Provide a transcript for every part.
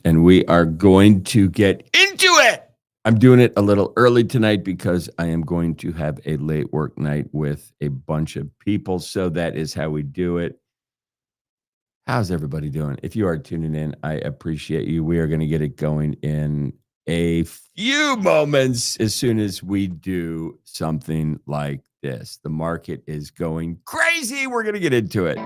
and we are going to get into it. I'm doing it a little early tonight because I am going to have a late work night with a bunch of people. So that is how we do it. How's everybody doing? If you are tuning in, I appreciate you. We are going to get it going in a few moments as soon as we do something like this. The market is going crazy. We're going to get into it.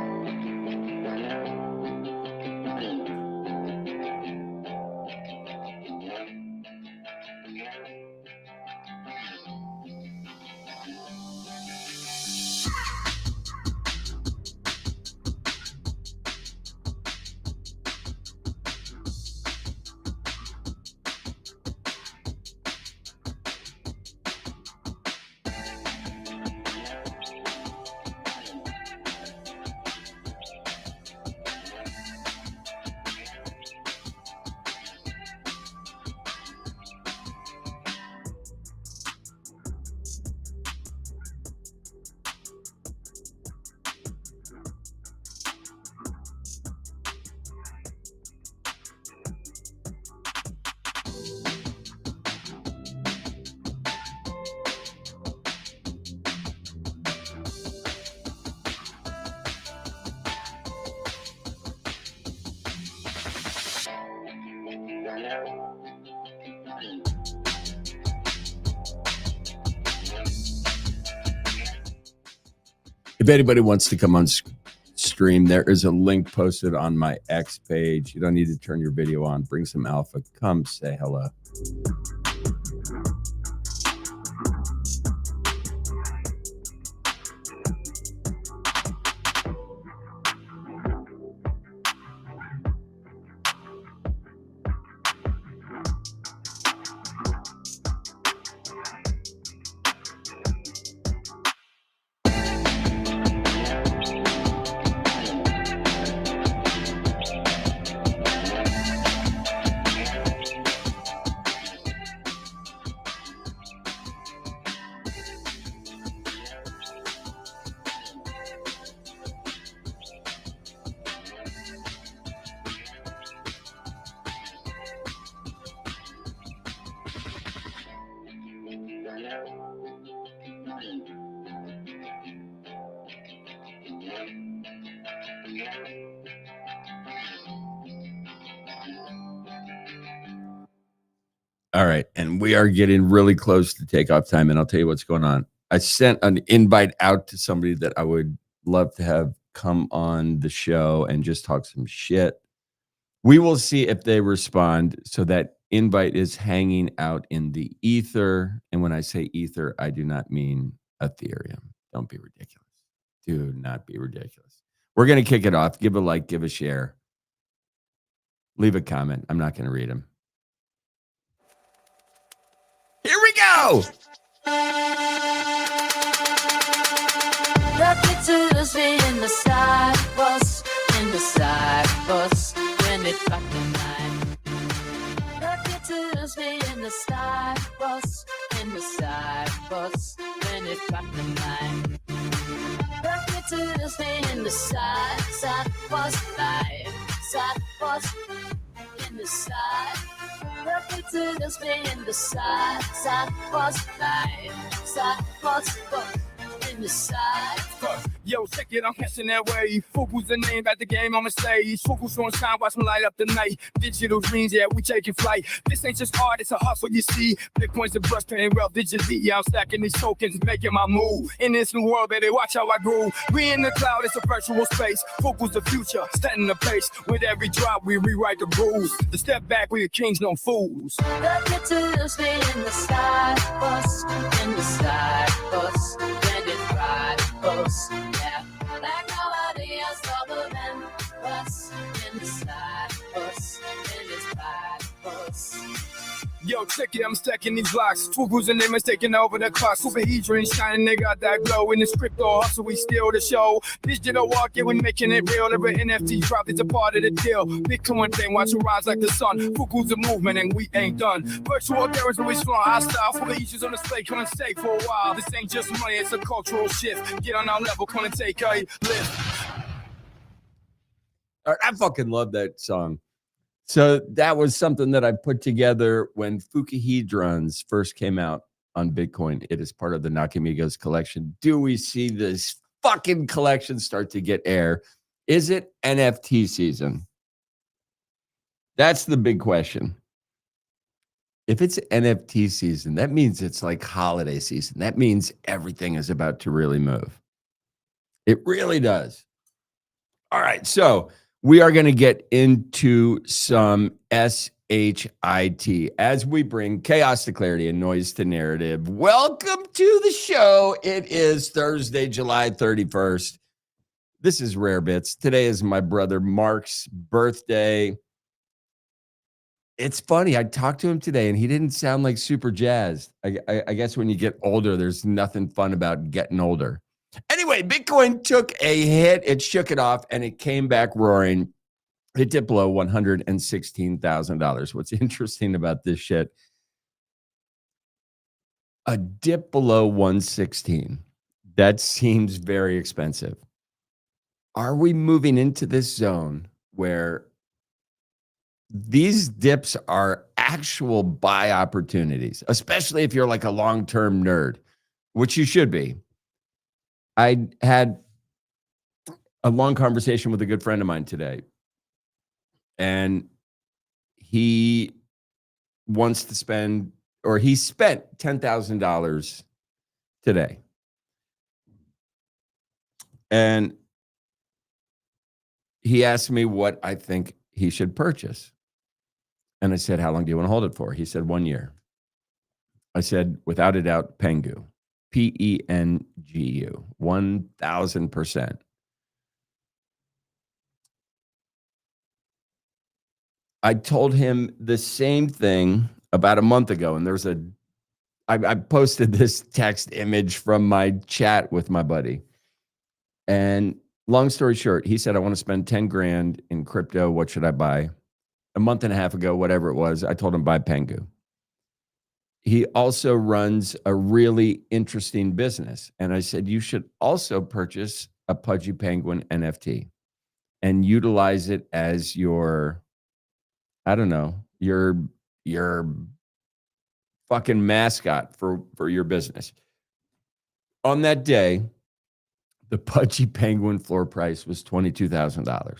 If anybody wants to come on stream, there is a link posted on my X page. You don't need to turn your video on. Bring some alpha. Come say hello. All right. And we are getting really close to takeoff time. And I'll tell you what's going on. I sent an invite out to somebody that I would love to have come on the show and just talk some shit. We will see if they respond. So that invite is hanging out in the ether. And when I say ether, I do not mean Ethereum. Don't be ridiculous. Do not be ridiculous. We're going to kick it off. Give a like, give a share. Leave a comment. I'm not going to read them. Here we go. Lucky to be in the side bus, in the side bus, when it got the night. Lucky to be in the side bus, in the side bus, when it got the night. Lucky to be in the side bus, live, side bus, in the side. Lucky to just be in the side bus live, side bus in the side. Yo, check it, I'm catching that wave. Fuku's the name at the game on the stage. Fuku's on shine, watch me light up the night. Digital dreams, yeah, we taking flight. This ain't just art, it's a hustle, you see. Bitcoin's a brush paying well digitally. Yeah, I'm stacking these tokens, making my move. In this new world, baby, watch how I groove. We in the cloud, it's a virtual space. Fuku's the future, setting the pace. With every drop, we rewrite the rules. The step back, we the kings, no fools. Lucky to just be in the side bus, in the side bus, when it ride bus. Yeah, like nobody else other than us in the side bus, in this ride bus. Yo, check it, I'm stacking these blocks. Fuku's and them is taking over the clock. Superhedron shining, they got that glow. In this crypto hustle, we steal the show. Digital walk, yeah, we making it real. Every NFT drop is a part of the deal. Bitcoin thing, watch it rise like the sun. Fuku's a movement and we ain't done. Virtual terrors always flaunt our style. Superhedron's on display, come and stay for a while. This ain't just money, it's a cultural shift. Get on our level, come and take a lift. All right, I fucking love that song. So that was something that I put together when Fukahedrons first came out on Bitcoin. It is part of the Nakamigos collection. Do we see this fucking collection start to get air? Is it NFT season? That's the big question. If it's NFT season, that means it's like holiday season. That means everything is about to really move. It really does. All right. So we are going to get into some SHIT as we bring chaos to clarity and noise to narrative. Welcome to the show. It is Thursday, July 31st. This is Rare Bits. Today is my brother Mark's birthday. It's funny. I talked to him today and he didn't sound like super jazzed. I guess when you get older, there's nothing fun about getting older. Anyway, Bitcoin took a hit. It shook it off and it came back roaring. It dipped below $116,000. What's interesting about this shit, a dip below 116, that seems very expensive. Are we moving into this zone where these dips are actual buy opportunities, especially if you're like a long-term nerd, which you should be? I had a long conversation with a good friend of mine today, and he wants to spend, or he spent $10,000 today. And he asked me what I think he should purchase. And I said, how long do you want to hold it for? He said, 1 year. I said, without a doubt, Pengu. Pengu. 1,000%. I told him the same thing about a month ago. And there's I posted this text image from my chat with my buddy. And long story short, he said, I want to spend 10 grand in crypto. What should I buy? A month and a half ago, whatever it was, I told him buy Pengu. He also runs a really interesting business. And I said, you should also purchase a Pudgy Penguin NFT and utilize it as your, I don't know, your fucking mascot for your business. On that day, the Pudgy Penguin floor price was $22,000.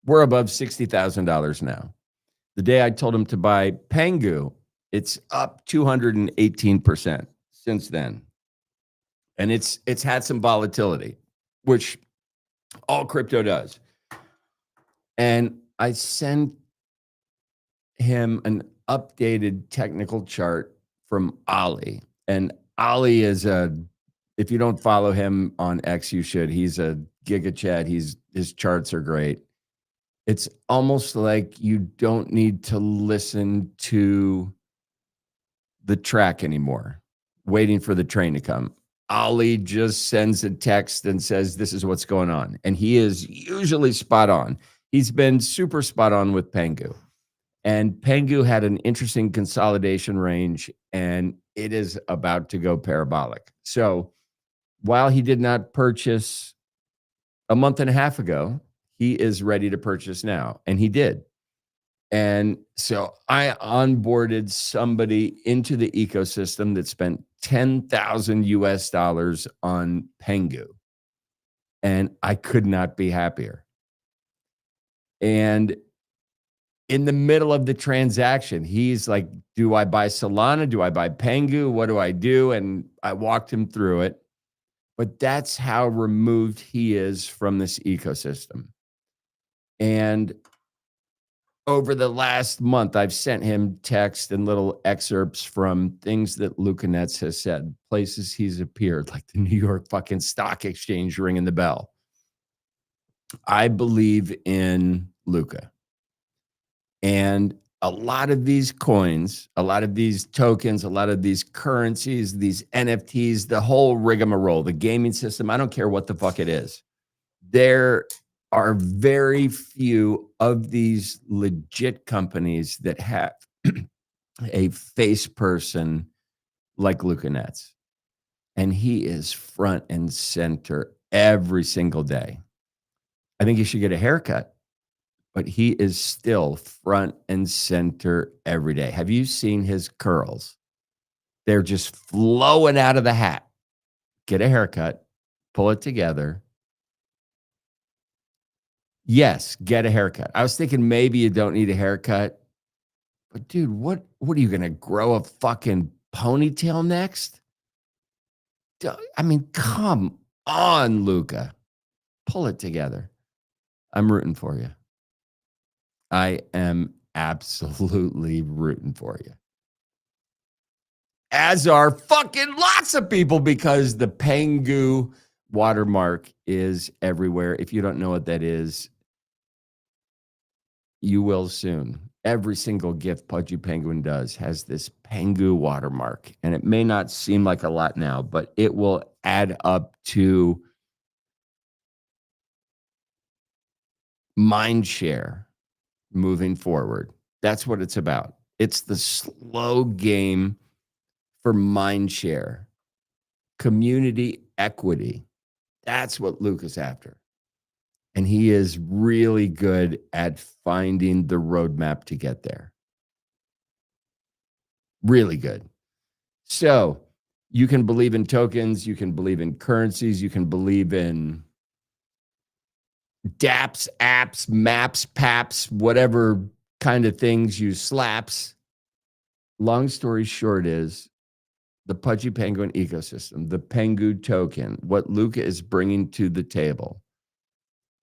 We're above $60,000 now. The day I told him to buy Pengu, it's up 218% since then. And it's had some volatility, which all crypto does. And I sent him an updated technical chart from Ali. And Ali is if you don't follow him on X, you should. He's a giga chat. His charts are great. It's almost like you don't need to listen to the track anymore, waiting for the train to come. Ali just sends a text and says, this is what's going on. And he is usually spot on. He's been super spot on with Pengu. And Pengu had an interesting consolidation range, and it is about to go parabolic. So while he did not purchase a month and a half ago, he is ready to purchase now. And he did. And so I onboarded somebody into the ecosystem that spent 10,000 US dollars on Pengu. And I could not be happier. And in the middle of the transaction, he's like, do I buy Solana? Do I buy Pengu? What do I do? And I walked him through it. But that's how removed he is from this ecosystem. And over the last month, I've sent him text and little excerpts from things that Luca Netz has said, places he's appeared, like the New York fucking Stock Exchange ringing the bell. I believe in Luca. And a lot of these coins, a lot of these tokens, a lot of these currencies, these NFTs, the whole rigmarole, the gaming system, I don't care what the fuck it is. There are very few of these legit companies that have a face person like Luca Netz. And he is front and center every single day. I think he should get a haircut. but he is still front and center every day. Have you seen his curls? They're just flowing out of the hat. Get a haircut, pull it together. Yes, get a haircut. I was thinking maybe you don't need a haircut. But dude, what are you gonna grow a fucking ponytail next? I mean, come on, Luca. Pull it together. I'm rooting for you. I am absolutely rooting for you. As are fucking lots of people, because the Pengu watermark is everywhere. If you don't know what that is, you will soon. Every single gift Pudgy Penguin does has this Pengu watermark. And it may not seem like a lot now, but it will add up to mind share moving forward. That's what it's about. It's the slow game for mind share, community equity. That's what Luke is after. And he is really good at finding the roadmap to get there. Really good. So you can believe in tokens, you can believe in currencies, you can believe in dApps, apps, maps, paps, whatever kind of things you slaps. Long story short is the Pudgy Penguin ecosystem, the Pengu token, what Luca is bringing to the table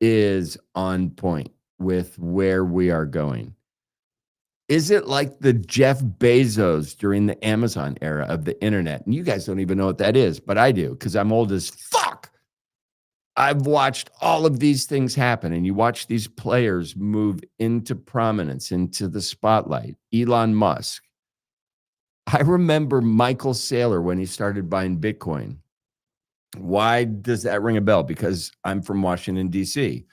is on point with where we are going. Is it like the Jeff Bezos during the Amazon era of the internet? And you guys don't even know what that is, but I do, because I'm old as fuck. I've watched all of these things happen, and you watch these players move into prominence, into the spotlight. Elon Musk. I remember Michael Saylor when he started buying Bitcoin. Why does that ring a bell? Because I'm from Washington, D.C.,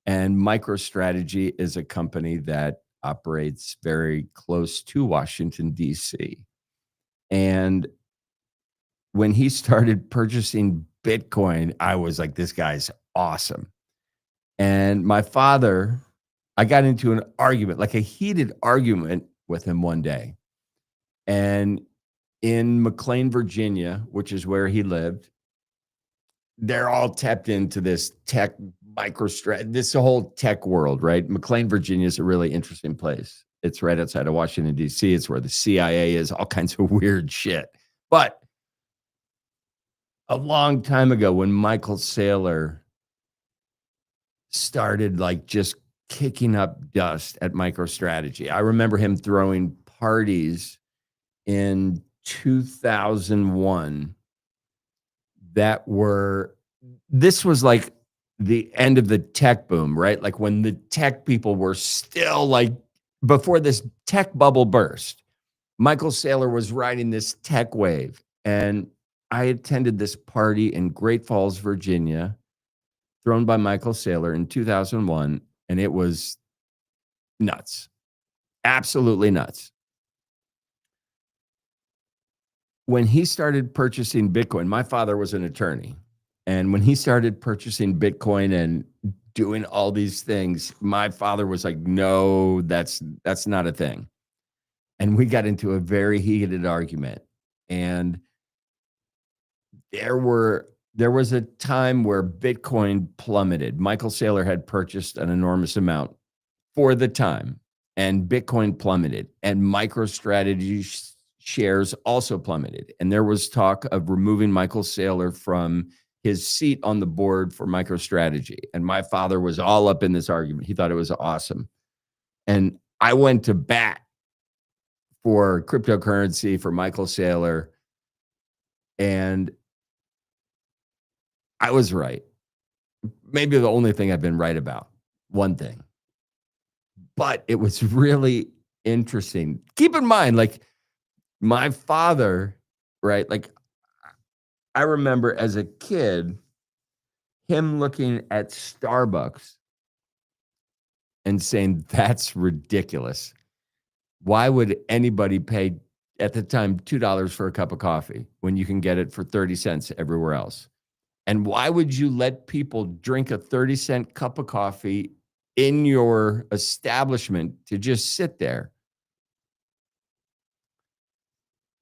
and MicroStrategy is a company that operates very close to Washington, D.C. And when he started purchasing Bitcoin, I was like, this guy's awesome. And my father, I got into an argument, like a heated argument with him one day. And in McLean, Virginia, which is where he lived, they're all tapped into this tech this whole tech world, right? McLean, Virginia is a really interesting place. It's right outside of Washington, D.C. It's where the CIA is, all kinds of weird shit. But a long time ago, when Michael Saylor started like just kicking up dust at MicroStrategy, I remember him throwing parties in 2001 this was like the end of the tech boom, right? Like when the tech people were still like, before this tech bubble burst, Michael Saylor was riding this tech wave. And I attended this party in Great Falls, Virginia, thrown by Michael Saylor in 2001. And it was nuts, absolutely nuts. When he started purchasing Bitcoin, my father was an attorney. And when he started purchasing Bitcoin and doing all these things, my father was like, no, that's not a thing. And we got into a very heated argument. And there was a time where Bitcoin plummeted. Michael Saylor had purchased an enormous amount for the time, and Bitcoin plummeted. And MicroStrategy shares also plummeted. And there was talk of removing Michael Saylor from his seat on the board for MicroStrategy. And my father was all up in this argument. He thought it was awesome. And I went to bat for cryptocurrency, for Michael Saylor. And I was right. Maybe the only thing I've been right about. One thing. But it was really interesting. Keep in mind, like, my father, right? Like, I remember as a kid, him looking at Starbucks and saying, that's ridiculous. Why would anybody pay, at the time, $2 for a cup of coffee when you can get it for 30 cents everywhere else? And why would you let people drink a 30-cent cup of coffee in your establishment to just sit there.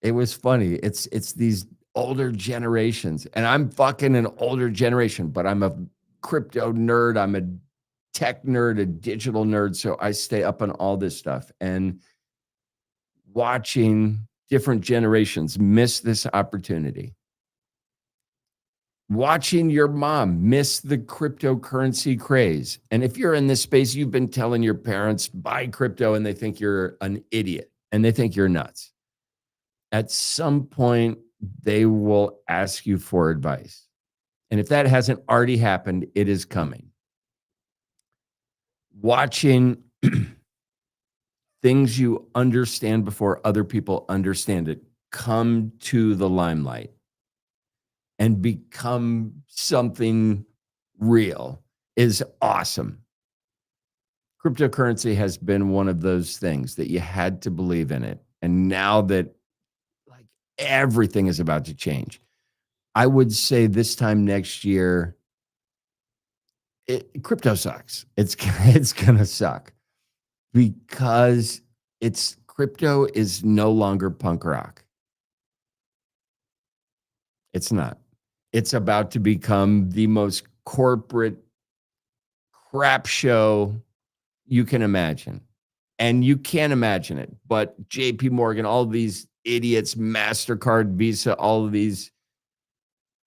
It was funny. It's these older generations, and I'm fucking an older generation, but I'm a crypto nerd. I'm a tech nerd, a digital nerd. So I stay up on all this stuff, and watching different generations miss this opportunity. Watching your mom miss the cryptocurrency craze. And if you're in this space, you've been telling your parents, buy crypto, and they think you're an idiot and they think you're nuts. At some point, they will ask you for advice. And if that hasn't already happened, it is coming. Watching things you understand before other people understand it come to the limelight and become something real is awesome. Cryptocurrency has been one of those things that you had to believe in it. And now that like everything is about to change, I would say this time next year, crypto sucks. It's going to suck because crypto is no longer punk rock. It's not. It's about to become the most corporate crap show you can imagine. And you can't imagine it. But JP Morgan, all these idiots, MasterCard, Visa, all of these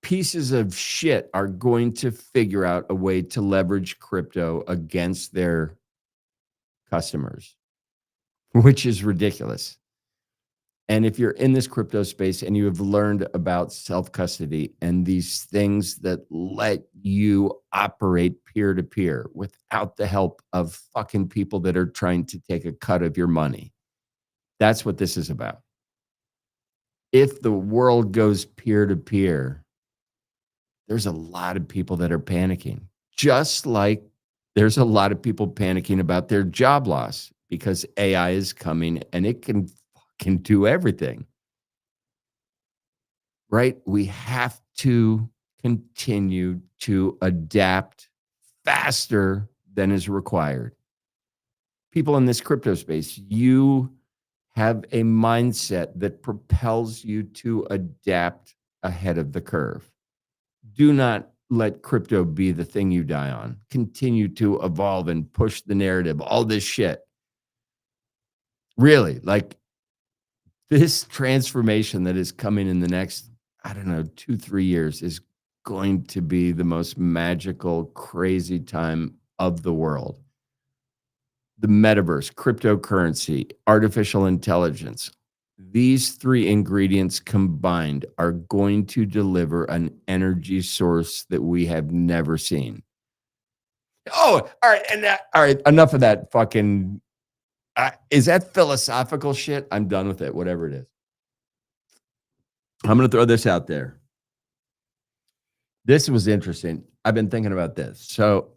pieces of shit are going to figure out a way to leverage crypto against their customers, which is ridiculous. And if you're in this crypto space and you have learned about self-custody and these things that let you operate peer-to-peer without the help of fucking people that are trying to take a cut of your money, that's what this is about. If the world goes peer-to-peer, there's a lot of people that are panicking, just like there's a lot of people panicking about their job loss because AI is coming and it can do everything, right? We have to continue to adapt faster than is required. People in this crypto space, you have a mindset that propels you to adapt ahead of the curve. Do not let crypto be the thing you die on. Continue to evolve and push the narrative, all this shit. Really, like, this transformation that is coming in the next, 2-3 years is going to be the most magical, crazy time of the world. The metaverse, cryptocurrency, artificial intelligence, these three ingredients combined are going to deliver an energy source that we have never seen. Oh, all right. All right. Enough of that fucking. Is that philosophical shit? I'm done with it, whatever it is. I'm going to throw this out there. This was interesting. I've been thinking about this. So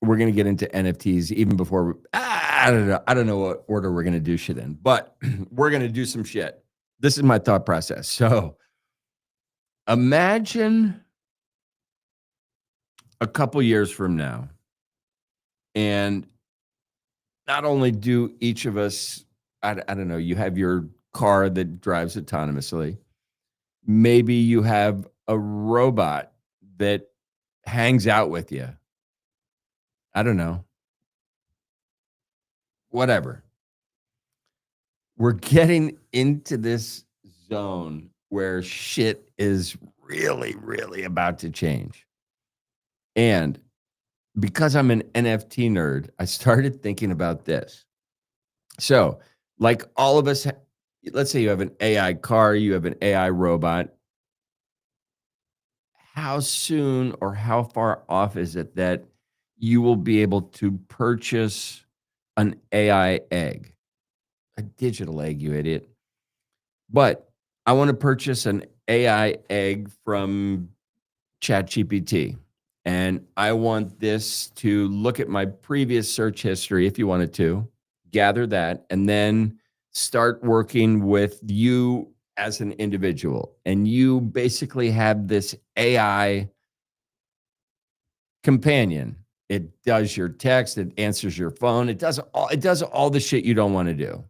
we're going to get into NFTs even before I don't know. I don't know what order we're going to do shit in, but we're going to do some shit. This is my thought process. So imagine a couple years from now, and not only do each of us, I don't know, you have your car that drives autonomously. Maybe you have a robot that hangs out with you. I don't know. Whatever. We're getting into this zone where shit is really, really about to change. And because I'm an NFT nerd, I started thinking about this. So, like all of us, let's say you have an AI car, you have an AI robot. How soon or how far off is it that you will be able to purchase an AI egg? A digital egg, you idiot. But I want to purchase an AI egg from ChatGPT. And I want this to look at my previous search history, if you wanted to, gather that, and then start working with you as an individual. And you basically have this AI companion. It does your text. It answers your phone. It does all the shit you don't want to do.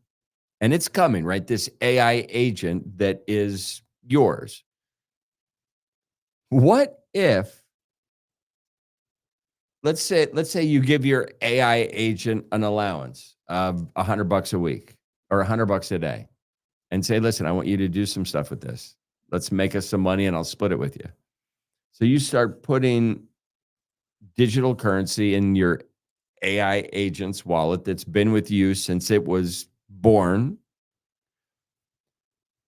And it's coming, right? This AI agent that is yours. What if, let's say you give your AI agent an allowance of $100 a week or $100 a day and say, listen, I want you to do some stuff with this. Let's make us some money and I'll split it with you. So you start putting digital currency in your AI agent's wallet that's been with you since it was born.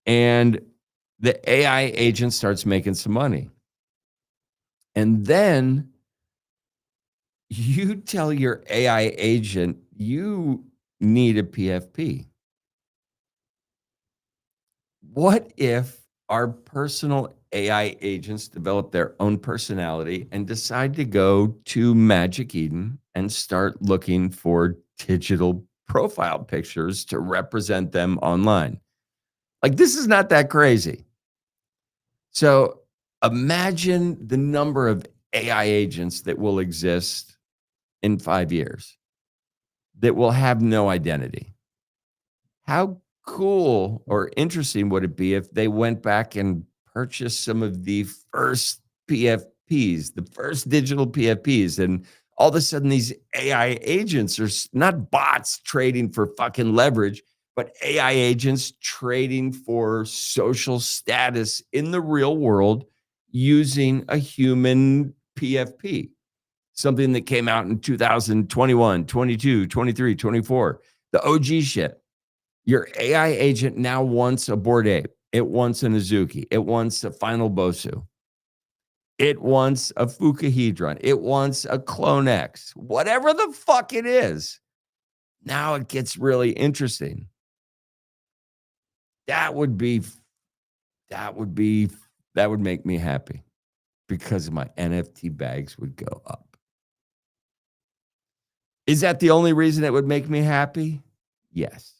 And the AI agent starts making some money. And then you tell your AI agent you need a PFP. What if our personal AI agents develop their own personality and decide to go to Magic Eden and start looking for digital profile pictures to represent them online? Like, this is not that crazy. So imagine the number of AI agents that will exist in 5 years that will have no identity. How cool or interesting would it be if they went back and purchased some of the first PFPs, the first digital PFPs, and all of a sudden these AI agents are not bots trading for fucking leverage, but AI agents trading for social status in the real world using a human PFP, something that came out in 2021, 22, 23, 24, the OG shit. Your AI agent now wants a Bored Ape. It wants an Azuki. It wants a Final Bosu. It wants a Fukuhedron. It wants a Clone X. Whatever the fuck it is. Now it gets really interesting. That would make me happy because my NFT bags would go up. Is that the only reason it would make me happy? Yes.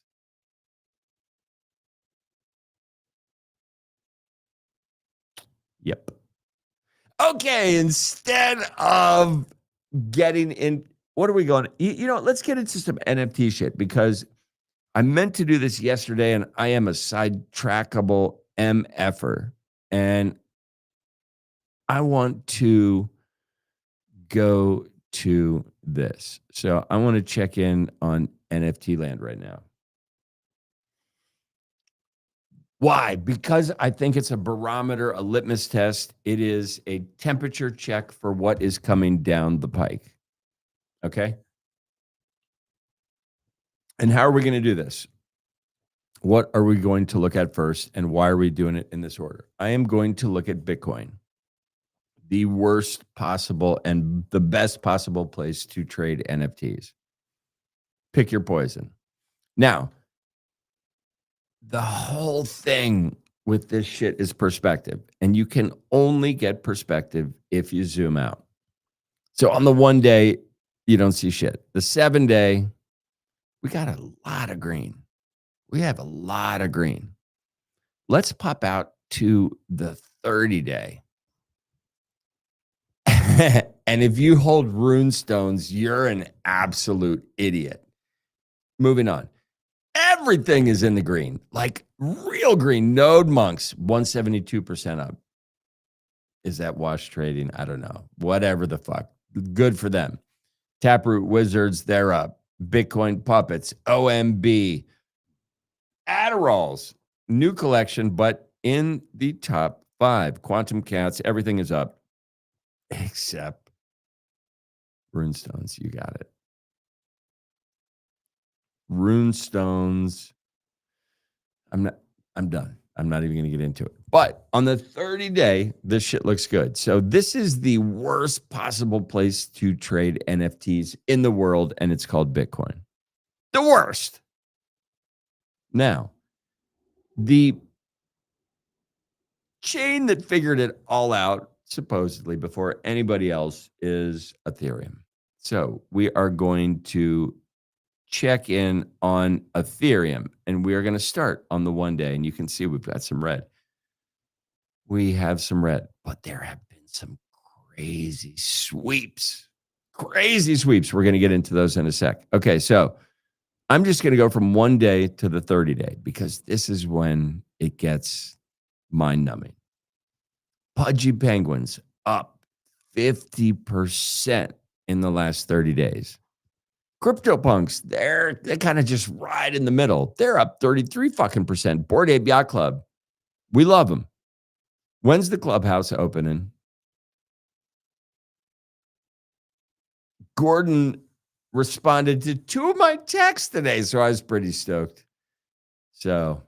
Yep. Okay, instead of getting in, what are we going? Let's get into some NFT shit because I meant to do this yesterday and I am a sidetrackable MFer. And I want to go to this. So I want to check in on NFT land right now. Why? Because I think it's a barometer, a litmus test. It is a temperature check for what is coming down the pike. Okay? And how are we going to do this? What are we going to look at first, and why are we doing it in this order? I am going to look at Bitcoin, the worst possible and the best possible place to trade NFTs. Pick your poison. Now, the whole thing with this shit is perspective, and you can only get perspective if you zoom out. So on the 1 day, you don't see shit. The 7 day, we got a lot of green. We have a lot of green. Let's pop out to the 30 day. And if you hold rune stones, you're an absolute idiot. Moving on. Everything is in the green, like real green. Node monks, 172% up. Is that wash trading? I don't know. Whatever the fuck. Good for them. Taproot wizards, they're up. Bitcoin puppets, OMB, Adderalls, new collection, but in the top 5. Quantum cats, everything is up except runestones. You got it. Runestones. I'm done. I'm not even going to get into it. But on the 30 day, this shit looks good. So this is the worst possible place to trade NFTs in the world, and it's called Bitcoin. The worst. Now, the chain that figured it all out, supposedly before anybody else, is Ethereum. So we are going to check in on Ethereum, and we are going to start on the 1 day, and you can see we've got some red. We have some red, but there have been some crazy sweeps Crazy sweeps. We're going to get into those in a sec. Okay, so I'm just going to go from 1 day to the 30-day because this is when it gets mind-numbing. Pudgy Penguins up 50% in the last 30 days. CryptoPunks, they kind of just right in the middle. They're up 33 fucking percent. Bored Ape Yacht Club, we love them. When's the clubhouse opening? Gordon responded to 2 of my texts today, so I was pretty stoked. So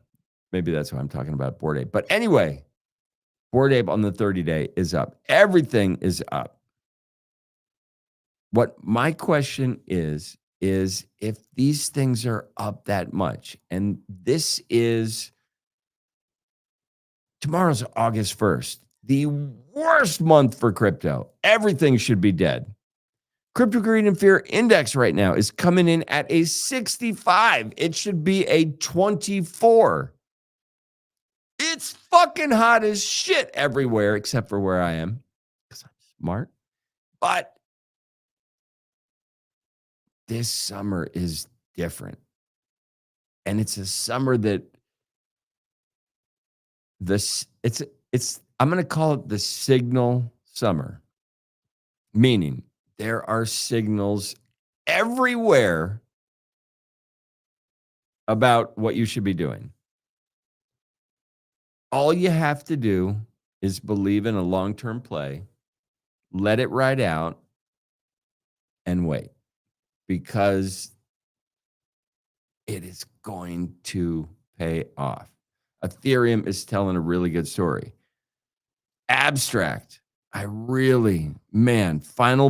maybe that's why I'm talking about Bored Ape. But anyway, Bored Ape on the 30-day is up. Everything is up. What my question is if these things are up that much, and this is tomorrow's August 1st, the worst month for crypto. Everything should be dead. Crypto Greed and Fear Index right now is coming in at a 65. It should be a 24. It's fucking hot as shit everywhere except for where I am because I'm smart. But this summer is different. And it's a summer that I'm going to call it the signal summer. Meaning there are signals everywhere about what you should be doing. All you have to do is believe in a long-term play, let it ride out, and wait. Because it is going to pay off. Ethereum is telling a really good story. Abstract, Final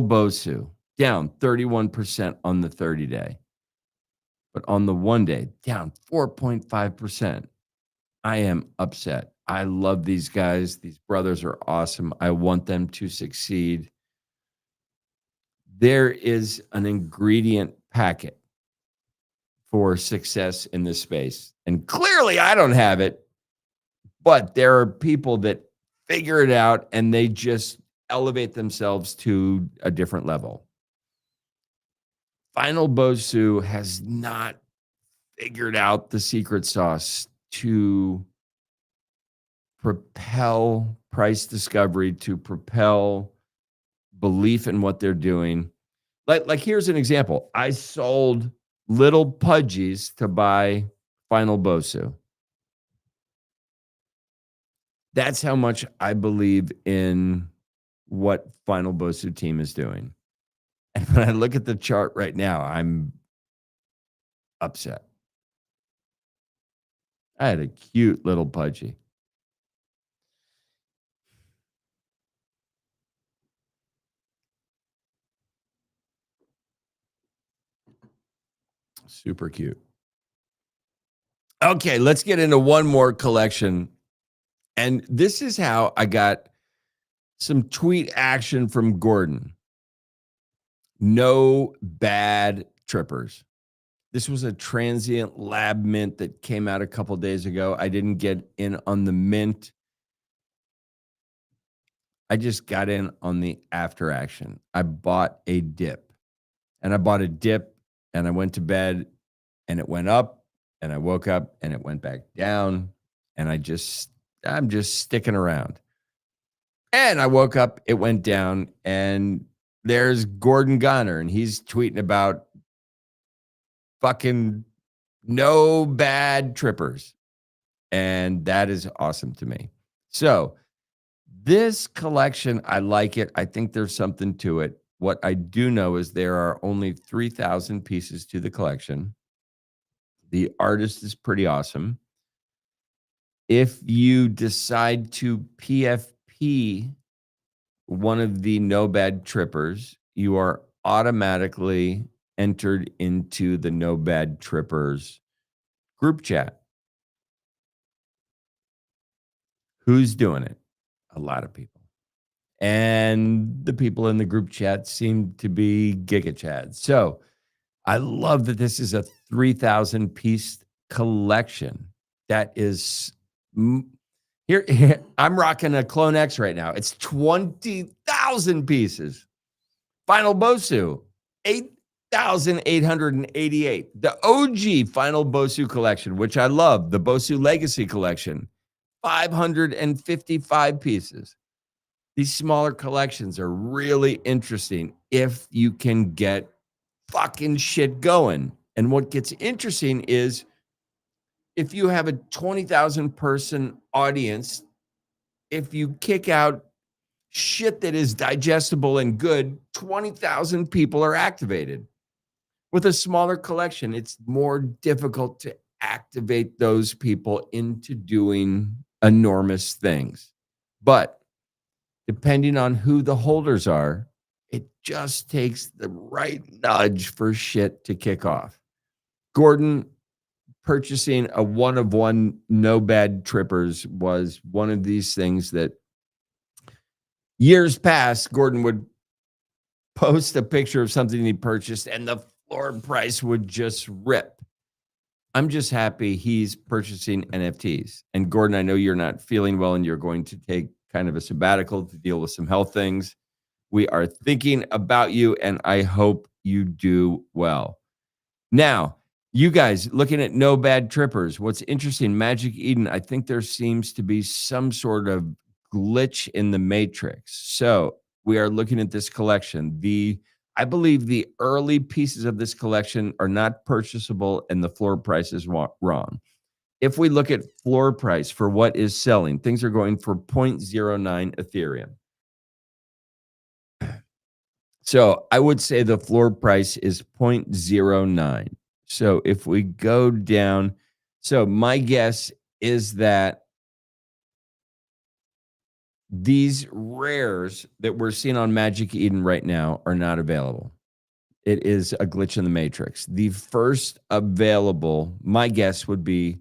Bosu, down 31% on the 30-day. But on the 1 day, down 4.5%. I am upset. I love these guys. These brothers are awesome. I want them to succeed. There is an ingredient packet for success in this space. And clearly I don't have it, but there are people that figure it out and they just elevate themselves to a different level. Final Bosu has not figured out the secret sauce to propel price discovery, to propel belief in what they're doing. Like here's an example. I sold little pudgies to buy Final Bosu. That's how much I believe in what Final Bosu team is doing. And when I look at the chart right now, I'm upset. I had a cute little pudgy. Super cute. Okay, let's get into one more collection. And this is how I got some tweet action from Gordon. No bad trippers. This was a transient lab mint that came out a couple days ago. I didn't get in on the mint. I just got in on the after action. I bought a dip. And I bought a dip and I went to bed and it went up and I woke up and it went back down. And I'm just sticking around. And I woke up, it went down, and there's Gordon Gonner, and he's tweeting about fucking no bad trippers. And that is awesome to me. So this collection, I like it. I think there's something to it. What I do know is there are only 3,000 pieces to the collection. The artist is pretty awesome. If you decide to PFP one of the no bad trippers, you are automatically entered into the no bad trippers group chat. Who's doing it? A lot of people. And the people in the group chat seem to be Giga Chads. So I love that this is a 3,000 piece collection. That is here. I'm rocking a Clone X right now. It's 20,000 pieces. Final Bosu, 8,888. The OG Final Bosu collection, which I love, the Bosu Legacy collection, 555 pieces. These smaller collections are really interesting if you can get fucking shit going. And what gets interesting is if you have a 20,000 person audience, if you kick out shit that is digestible and good, 20,000 people are activated. With a smaller collection, it's more difficult to activate those people into doing enormous things. But depending on who the holders are, it just takes the right nudge for shit to kick off. Gordon purchasing a one of one no bad trippers was one of these things that years past, Gordon would post a picture of something he purchased and the floor price would just rip. I'm just happy he's purchasing NFTs. And Gordon, I know you're not feeling well and you're going to take kind of a sabbatical to deal with some health things. We are thinking about you and I hope you do well. Now, you guys looking at no bad trippers. What's interesting, Magic Eden, I think there seems to be some sort of glitch in the matrix. So we are looking at this collection. I believe the early pieces of this collection are not purchasable and the floor price is wrong. If we look at floor price for what is selling, things are going for 0.09 Ethereum. So I would say the floor price is 0.09. So if we go down, so my guess is that these rares that we're seeing on Magic Eden right now are not available. It is a glitch in the matrix. The first available, my guess would be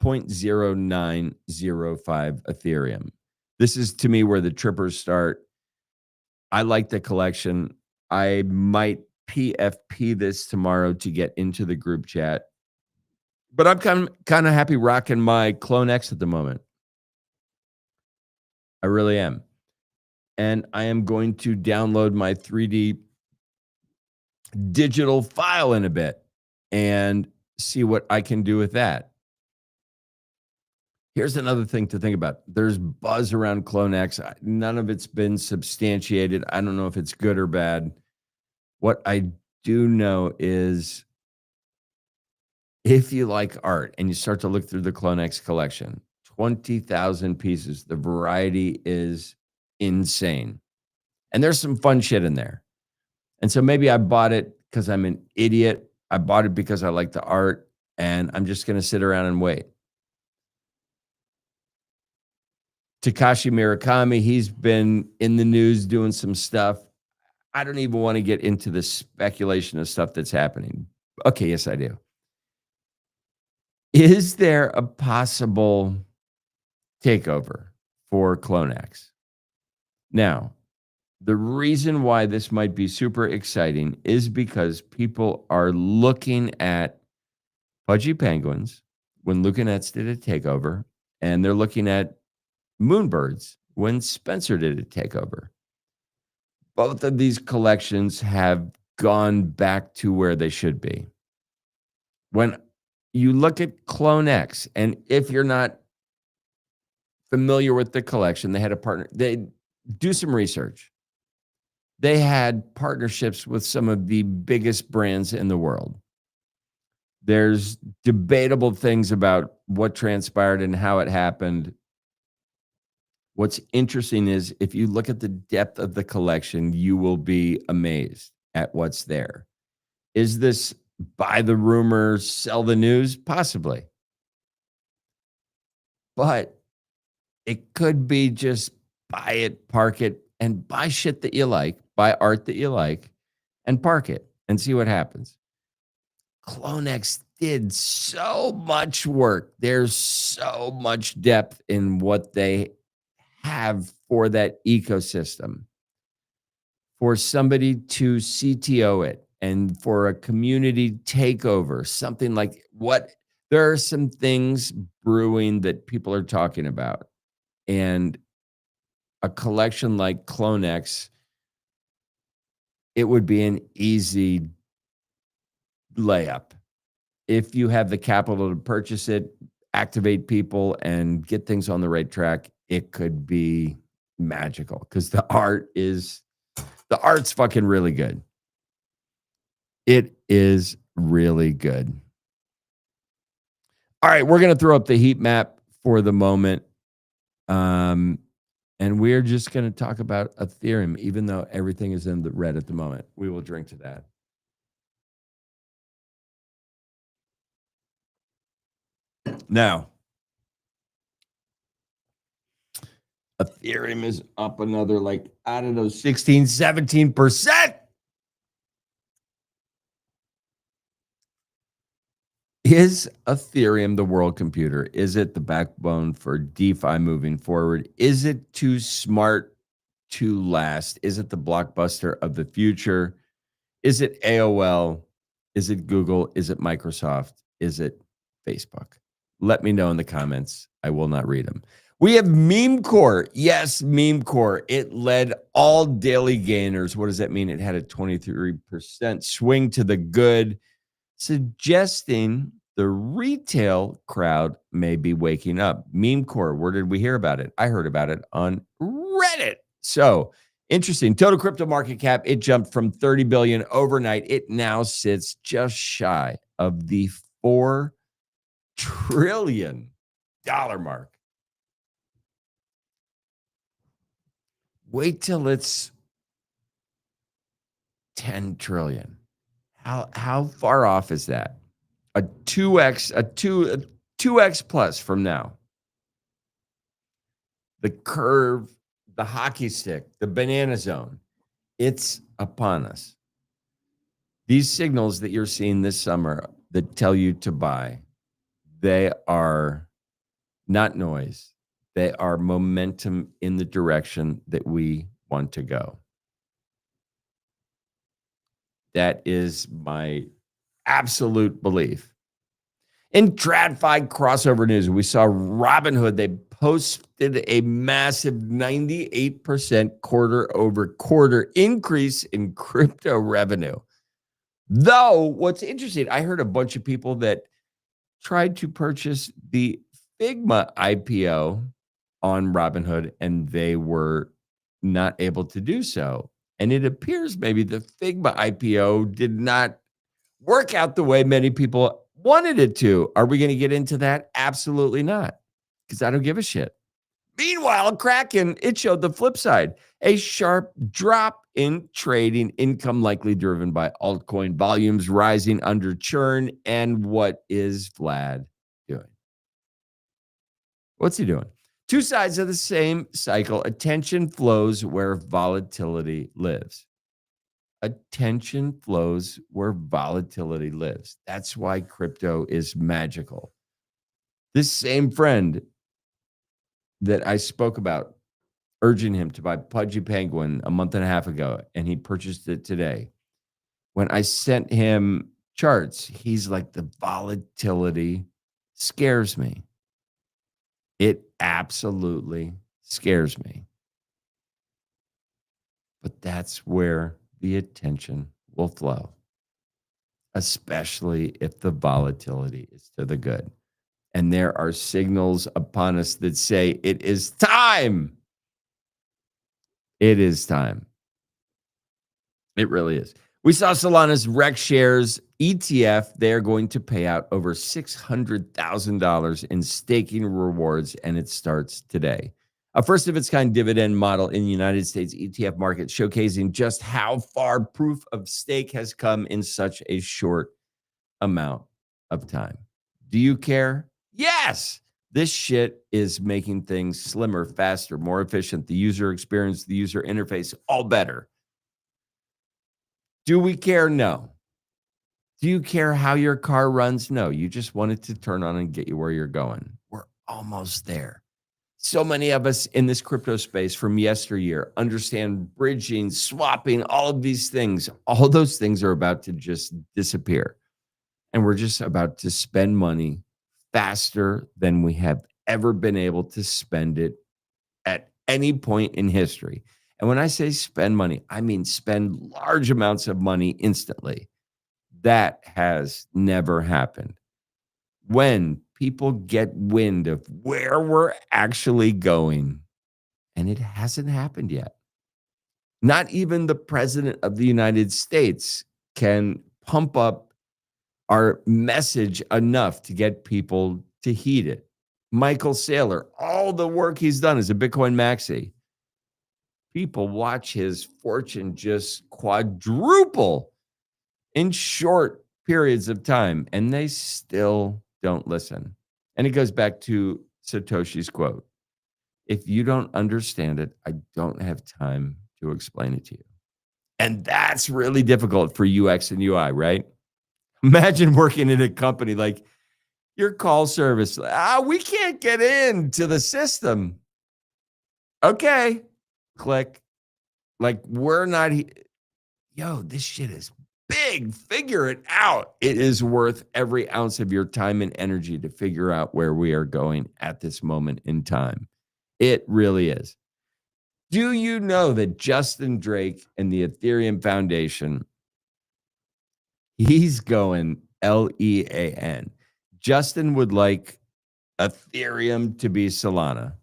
0.0905 Ethereum. This is to me where the trippers start. I like the collection. I might PFP this tomorrow to get into the group chat. But I'm kind of happy rocking my Clone X at the moment. I really am. And I am going to download my 3D digital file in a bit and see what I can do with that. Here's another thing to think about. There's buzz around Clone X. None of it's been substantiated. I don't know if it's good or bad. What I do know is if you like art and you start to look through the Clone X collection, 20,000 pieces, the variety is insane. And there's some fun shit in there. And so maybe I bought it because I'm an idiot. I bought it because I like the art and I'm just going to sit around and wait. Takashi Murakami, he's been in the news doing some stuff. I don't even want to get into the speculation of stuff that's happening. Okay, yes, I do. Is there a possible takeover for Clone X? Now, the reason why this might be super exciting is because people are looking at Pudgy Penguins when Lucanets did a takeover, and they're looking at Moonbirds when Spencer did a takeover. Both of these collections have gone back to where they should be. When you look at Clone X, and if you're not familiar with the collection, they had a partner. They do some research. They had partnerships with some of the biggest brands in the world. There's debatable things about what transpired and how it happened. What's interesting is if you look at the depth of the collection, you will be amazed at what's there. Is this buy the rumor, sell the news? Possibly. But it could be just buy it, park it, and buy shit that you like, buy art that you like, and park it and see what happens. Clone X did so much work. There's so much depth in what they have for that ecosystem. For somebody to CTO it and for a community takeover, something like what there are some things brewing that people are talking about. And a collection like Clone X it would be an easy layup. If you have the capital to purchase it, activate people, and get things on the right track, it could be magical because the art's fucking really good. It is really good. All right, we're going to throw up the heat map for the moment. And we're just going to talk about Ethereum, even though everything is in the red at the moment. We will drink to that. Now, Ethereum is up another, like, I don't know, 16, 17%. Is Ethereum the world computer? Is it the backbone for DeFi moving forward? Is it too smart to last? Is it the blockbuster of the future? Is it AOL? Is it Google? Is it Microsoft? Is it Facebook? Let me know in the comments. I will not read them. We have Meme Core. Yes, Meme Core. It led all daily gainers. What does that mean? It had a 23% swing to the good, suggesting the retail crowd may be waking up. Meme Core, where did we hear about it? I heard about it on Reddit. So interesting. Total crypto market cap, it jumped from 30 billion overnight. It now sits just shy of the $4 trillion mark. Wait till it's 10 trillion. How far off is that? A 2x plus from now. The curve, the hockey stick, the banana zone, it's upon us. These signals that you're seeing this summer that tell you to buy, they are not noise. They are momentum in the direction that we want to go. That is my absolute belief. In TradFi crossover news, we saw Robinhood. They posted a massive 98% quarter-over-quarter increase in crypto revenue. Though, what's interesting, I heard a bunch of people that tried to purchase the Figma IPO on Robinhood, and they were not able to do so. And it appears maybe the Figma IPO did not work out the way many people wanted it to. Are we going to get into that? Absolutely not, because I don't give a shit. Meanwhile, Kraken, it showed the flip side, a sharp drop in trading income, likely driven by altcoin volumes rising under churn. And what is Vlad doing? What's he doing? Two sides of the same cycle. Attention flows where volatility lives. Attention flows where volatility lives. That's why crypto is magical. This same friend that I spoke about, urging him to buy Pudgy Penguin a month and a half ago, and he purchased it today. When I sent him charts, he's like, the volatility scares me. It absolutely scares me. But that's where the attention will flow, especially if the volatility is to the good. And there are signals upon us that say it is time. It is time. It really is. We saw Solana's Rex Shares ETF. They're going to pay out over $600,000 in staking rewards, and it starts today. A first of its kind dividend model in the United States ETF market, showcasing just how far proof of stake has come in such a short amount of time. Do you care? Yes. This shit is making things slimmer, faster, more efficient. The user experience, the user interface, all better. Do we care? No. Do you care how your car runs? No. You just want it to turn on and get you where you're going. We're almost there. So many of us in this crypto space from yesteryear understand bridging, swapping, all of these things. All those things are about to just disappear. And we're just about to spend money faster than we have ever been able to spend it at any point in history. And when I say spend money, I mean spend large amounts of money instantly. That has never happened. When people get wind of where we're actually going, and it hasn't happened yet. Not even the president of the United States can pump up our message enough to get people to heed it. Michael Saylor, all the work he's done as a Bitcoin maxi. People watch his fortune just quadruple in short periods of time, and they still don't listen. And it goes back to Satoshi's quote. If you don't understand it, I don't have time to explain it to you. And that's really difficult for UX and UI, right? Imagine working in a company like your call service. We can't get into the system. Okay, click. Like, we're not. Yo, this shit is big. Figure it out. It is worth every ounce of your time and energy to figure out where we are going at this moment in time. It really is. Do you know that Justin Drake and the Ethereum Foundation, he's going LEAN. Justin would like Ethereum to be Solana.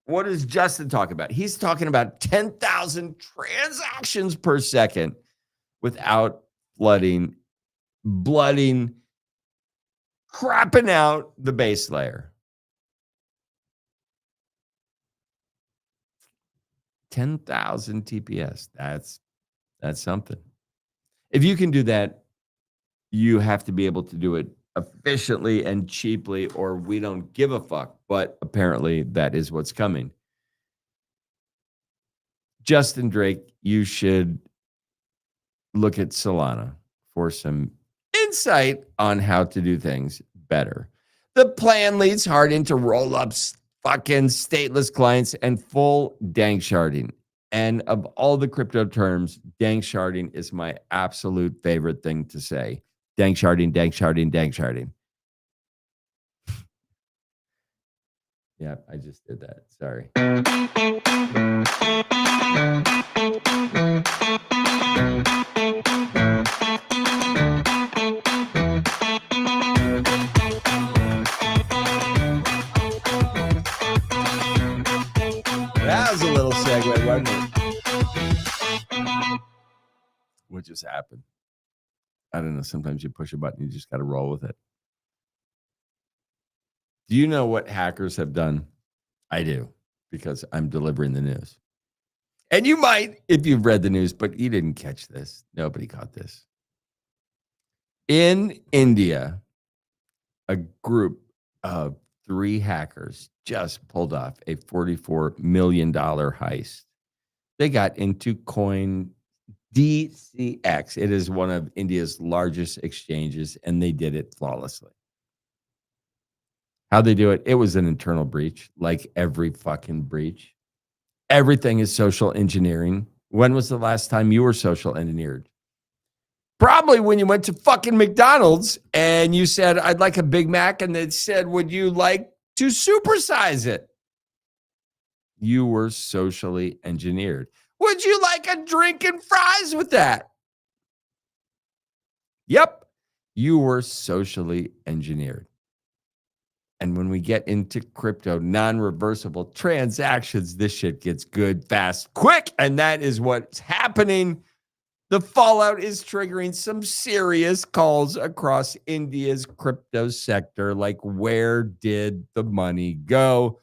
What does Justin talk about? He's talking about 10,000 transactions per second without blooding, crapping out the base layer. 10,000 TPS. That's something. If you can do that, you have to be able to do it efficiently and cheaply, or we don't give a fuck. But apparently that is what's coming. Justin Drake, you should look at Solana for some insight on how to do things better. The plan leads hard into roll-ups, fucking stateless clients, and full dank sharding. And of all the crypto terms, dank sharding is my absolute favorite thing to say. Dank sharding, dank sharding, dank sharding. Yeah, I just did that. Sorry. That was a little segue, wasn't it? What just happened? I don't know. Sometimes you push a button, you just got to roll with it. Do you know what hackers have done? I do, because I'm delivering the news. And you might if you've read the news, but you didn't catch this. Nobody caught this. In India, a group of 3 hackers just pulled off a $44 million heist. They got into coin DCX. It is one of India's largest exchanges, and they did it flawlessly. How'd they do it? It was an internal breach, like every fucking breach. Everything is social engineering. When was the last time you were social engineered? Probably when you went to fucking McDonald's and you said, I'd like a Big Mac, and they said, would you like to supersize it? You were socially engineered. Would you like a drink and fries with that? Yep, you were socially engineered. And when we get into crypto, non-reversible transactions, this shit gets good, fast, quick. And that is what's happening. The fallout is triggering some serious calls across India's crypto sector. Like, where did the money go?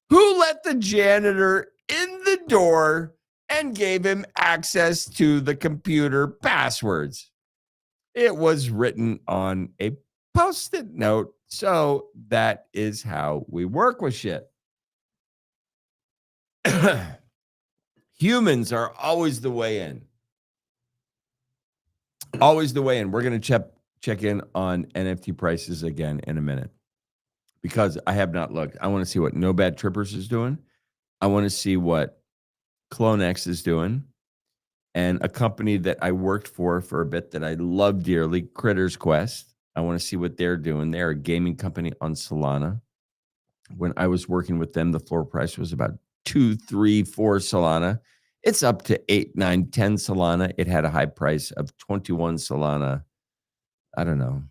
Who let the janitor in the door and gave him access to the computer passwords? It was written on a Post-it note. So that is how we work with shit. Humans are always the way in. Always the way in. We're going to check in on NFT prices again in a minute, because I have not looked. I want to see what No Bad Trippers is doing. I want to see what CloneX is doing. And a company that I worked for a bit that I love dearly, Critters Quest. I want to see what they're doing. They're a gaming company on Solana. When I was working with them, the floor price was about 2, 3, 4 Solana. It's up to 8, 9, 10 Solana. It had a high price of 21 Solana, I don't know,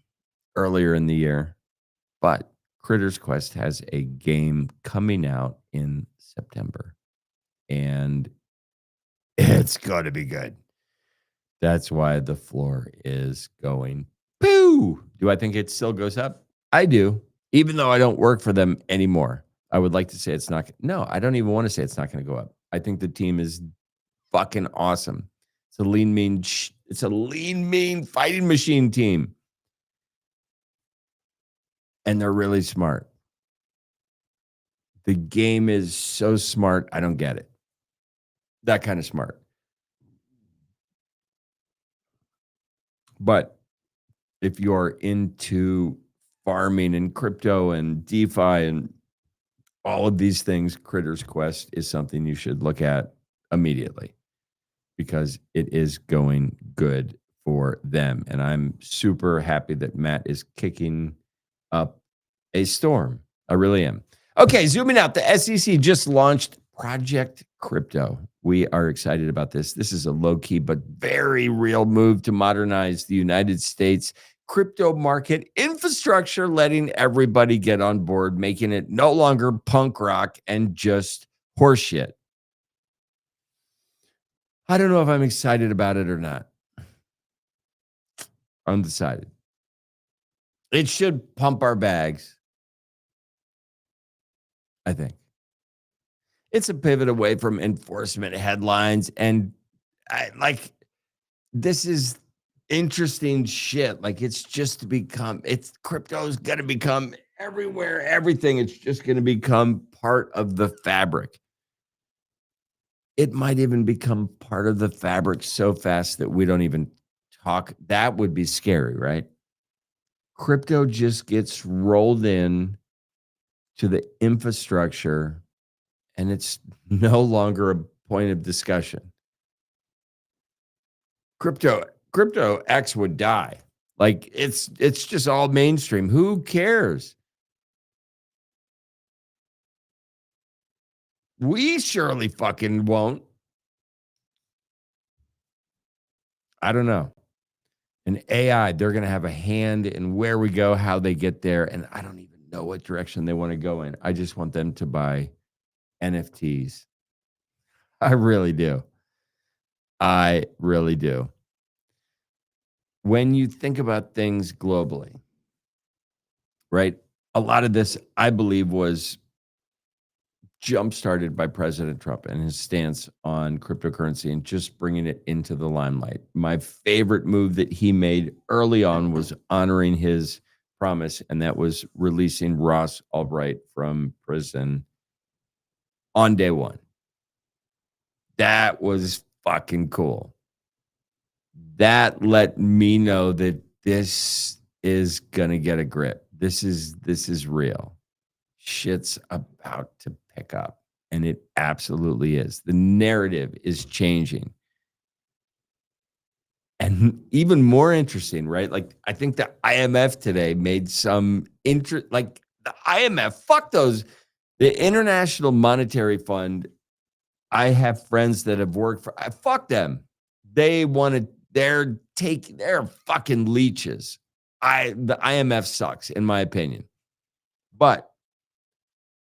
earlier in the year. But Critters Quest has a game coming out in September, and it's going to be good. That's why the floor is going poo. Do I think it still goes up? I do, even though I don't work for them anymore. I would like to say it's not. No, I don't even want to say it's not going to go up. I think the team is fucking awesome. It's a lean, mean fighting machine team. And they're really smart. The game is so smart, I don't get it. That kind of smart. But if you're into farming and crypto and DeFi and all of these things, Critters Quest is something you should look at immediately because it is going good for them. And I'm super happy that Matt is kicking up a storm. I really am. Okay, zooming out, the SEC just launched Project Crypto. We are excited about this. This is a low-key but very real move to modernize the United States crypto market infrastructure, letting everybody get on board, making it no longer punk rock and just horseshit. I don't know if I'm excited about it or not. Undecided. It should pump our bags, I think. It's a pivot away from enforcement headlines. And this is interesting shit. Like, it's just to become, crypto's going to become everywhere, everything. It's just going to become part of the fabric. It might even become part of the fabric so fast that we don't even talk. That would be scary, right? Crypto just gets rolled in to the infrastructure, and it's no longer a point of discussion. Crypto X would die. Like, it's just all mainstream. Who cares? We surely fucking won't. I don't know. And AI, they're going to have a hand in where we go, how they get there. And I don't even know what direction they want to go in. I just want them to buy NFTs. I really do. I really do. When you think about things globally, right? A lot of this, I believe, was jump-started by President Trump and his stance on cryptocurrency and just bringing it into the limelight. My favorite move that he made early on was honoring his promise, and that was releasing Ross Ulbright from prison on day one. That was fucking cool. That let me know that this is gonna get a grip. This is real. Shit's about to pick up, and it absolutely is. The narrative is changing. And even more interesting, right? Like, I think the IMF today made some like the IMF, fuck those, the International Monetary Fund. I have friends that have worked for, fuck them. They're fucking leeches. The IMF sucks, in my opinion. But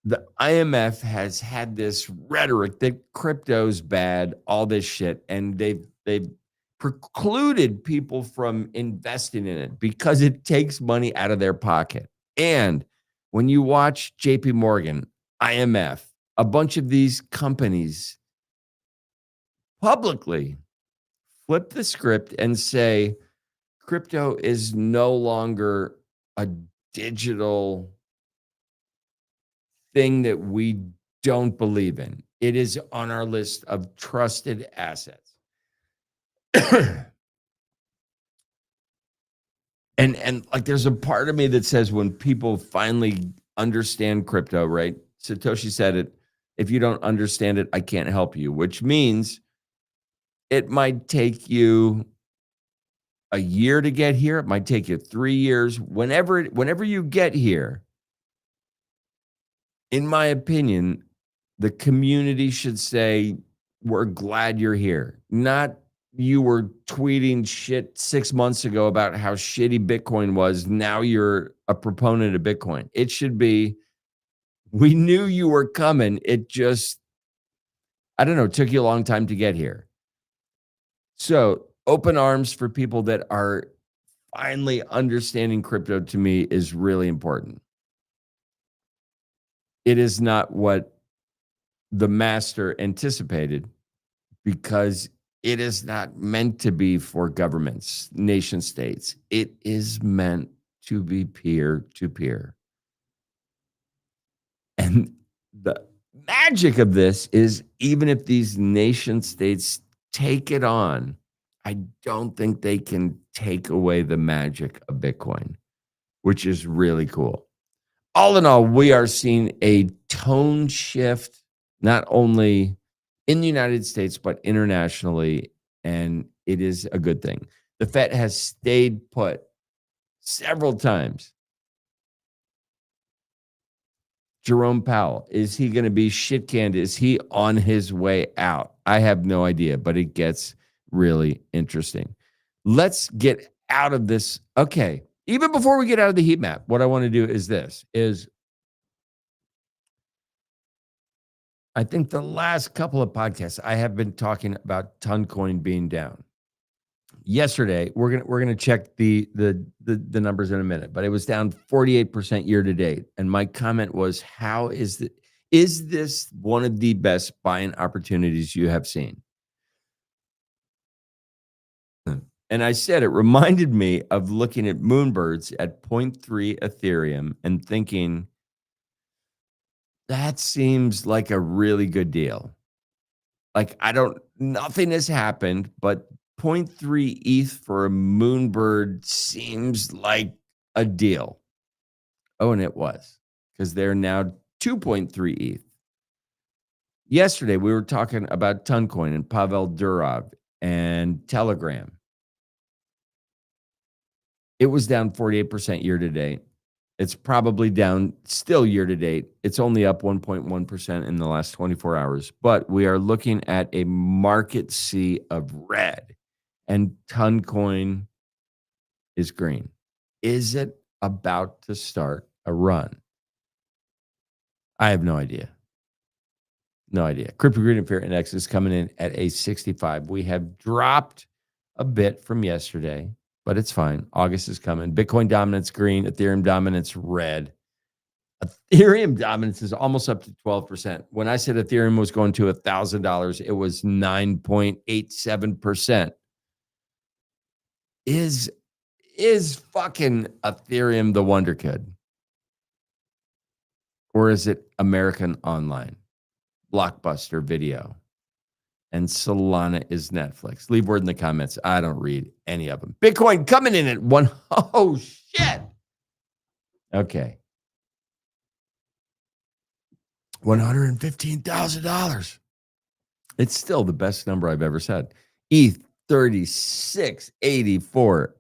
the IMF has had this rhetoric that crypto's bad, all this shit, and they've precluded people from investing in it because it takes money out of their pocket. And when you watch JP Morgan, IMF, a bunch of these companies publicly flip the script and say crypto is no longer a digital thing that we don't believe in. It is on our list of trusted assets. and like, there's a part of me that says when people finally understand crypto, right? Satoshi said it, if you don't understand it, I can't help you, which means it might take you a year to get here. It might take you 3 years. Whenever you get here, in my opinion, The community should say, we're glad you're here. Not you were tweeting shit 6 months ago about how shitty Bitcoin was. Now you're a proponent of Bitcoin. It should be, we knew you were coming. It just, I don't know, took you a long time to get here. So open arms for people that are finally understanding crypto to me is really important. It is not what the master anticipated because it is not meant to be for governments, nation states. It is meant to be peer to peer. And the magic of this is even if these nation states take it on, I don't think they can take away the magic of Bitcoin, which is really cool. All in all, we are seeing a tone shift, not only in the United States, but internationally, and it is a good thing. The Fed has stayed put several times. Jerome Powell, is he going to be shit canned? Is he on his way out? I have no idea, but it gets really interesting. Let's get out of this. Okay. Even before we get out of the heat map, what I want to do is this, is I think the last couple of podcasts I have been talking about Toncoin being down. Yesterday, we're gonna check the numbers in a minute, but it was down 48% year to date. And my comment was, how is this one of the best buying opportunities you have seen? And I said it reminded me of looking at Moonbirds at 0.3 Ethereum and thinking, that seems like a really good deal. Like, nothing has happened, but 0.3 ETH for a Moonbird seems like a deal. Oh, and it was, because they're now 2.3 ETH. Yesterday, we were talking about Toncoin and Pavel Durov and Telegram. It was down 48% year to date. It's probably down still year to date. It's only up 1.1% in the last 24 hours. But we are looking at a market sea of red, and Toncoin is green. Is it about to start a run? I have no idea. No idea. Crypto Greed and Fear Index is coming in at a 65. We have dropped a bit from yesterday, but it's fine. August is coming. Bitcoin dominance green, Ethereum dominance red. Ethereum dominance is almost up to 12%. When I said Ethereum was going to $1,000, it was 9.87%. Is fucking Ethereum the wonder kid? Or is it American Online, Blockbuster Video, and Solana is Netflix? Leave word in the comments. I don't read any of them. Bitcoin coming in at one. Oh, shit. Okay. $115,000. It's still the best number I've ever said. ETH 3684.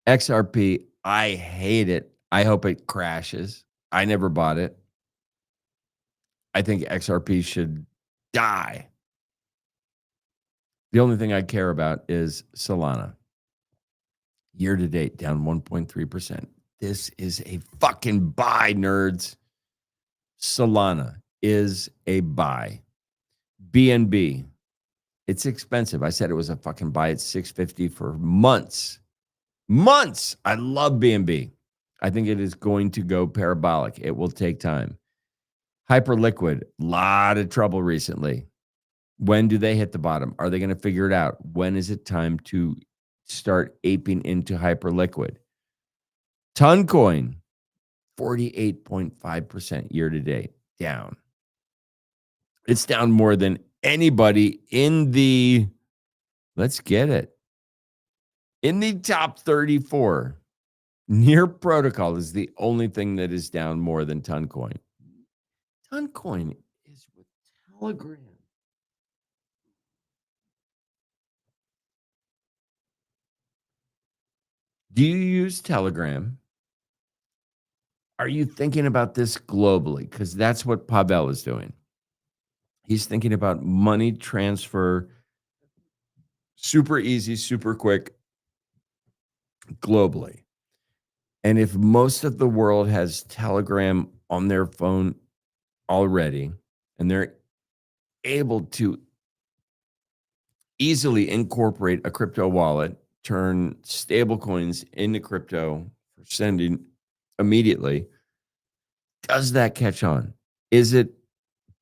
XRP, I hate it. I hope it crashes. I never bought it. I think XRP should die. The only thing I care about is Solana. Year to date, down 1.3%. This is a fucking buy, nerds. Solana is a buy. BNB, it's expensive. I said it was a fucking buy at $650 for months. Months. I love BNB. I think it is going to go parabolic. It will take time. Hyperliquid, lot of trouble recently. When do they hit the bottom? Are they going to figure it out? When is it time to start aping into Hyperliquid? Toncoin, 48.5% year to date, down. It's down more than anybody in the, let's get it, in the top 34. Near Protocol is the only thing that is down more than Toncoin. Toncoin is with Telegram. Do you use Telegram? Are you thinking about this globally? Because that's what Pavel is doing. He's thinking about money transfer, super easy, super quick, globally. And if most of the world has Telegram on their phone already, and they're able to easily incorporate a crypto wallet, turn stable coins into crypto for sending immediately, does that catch on? Is it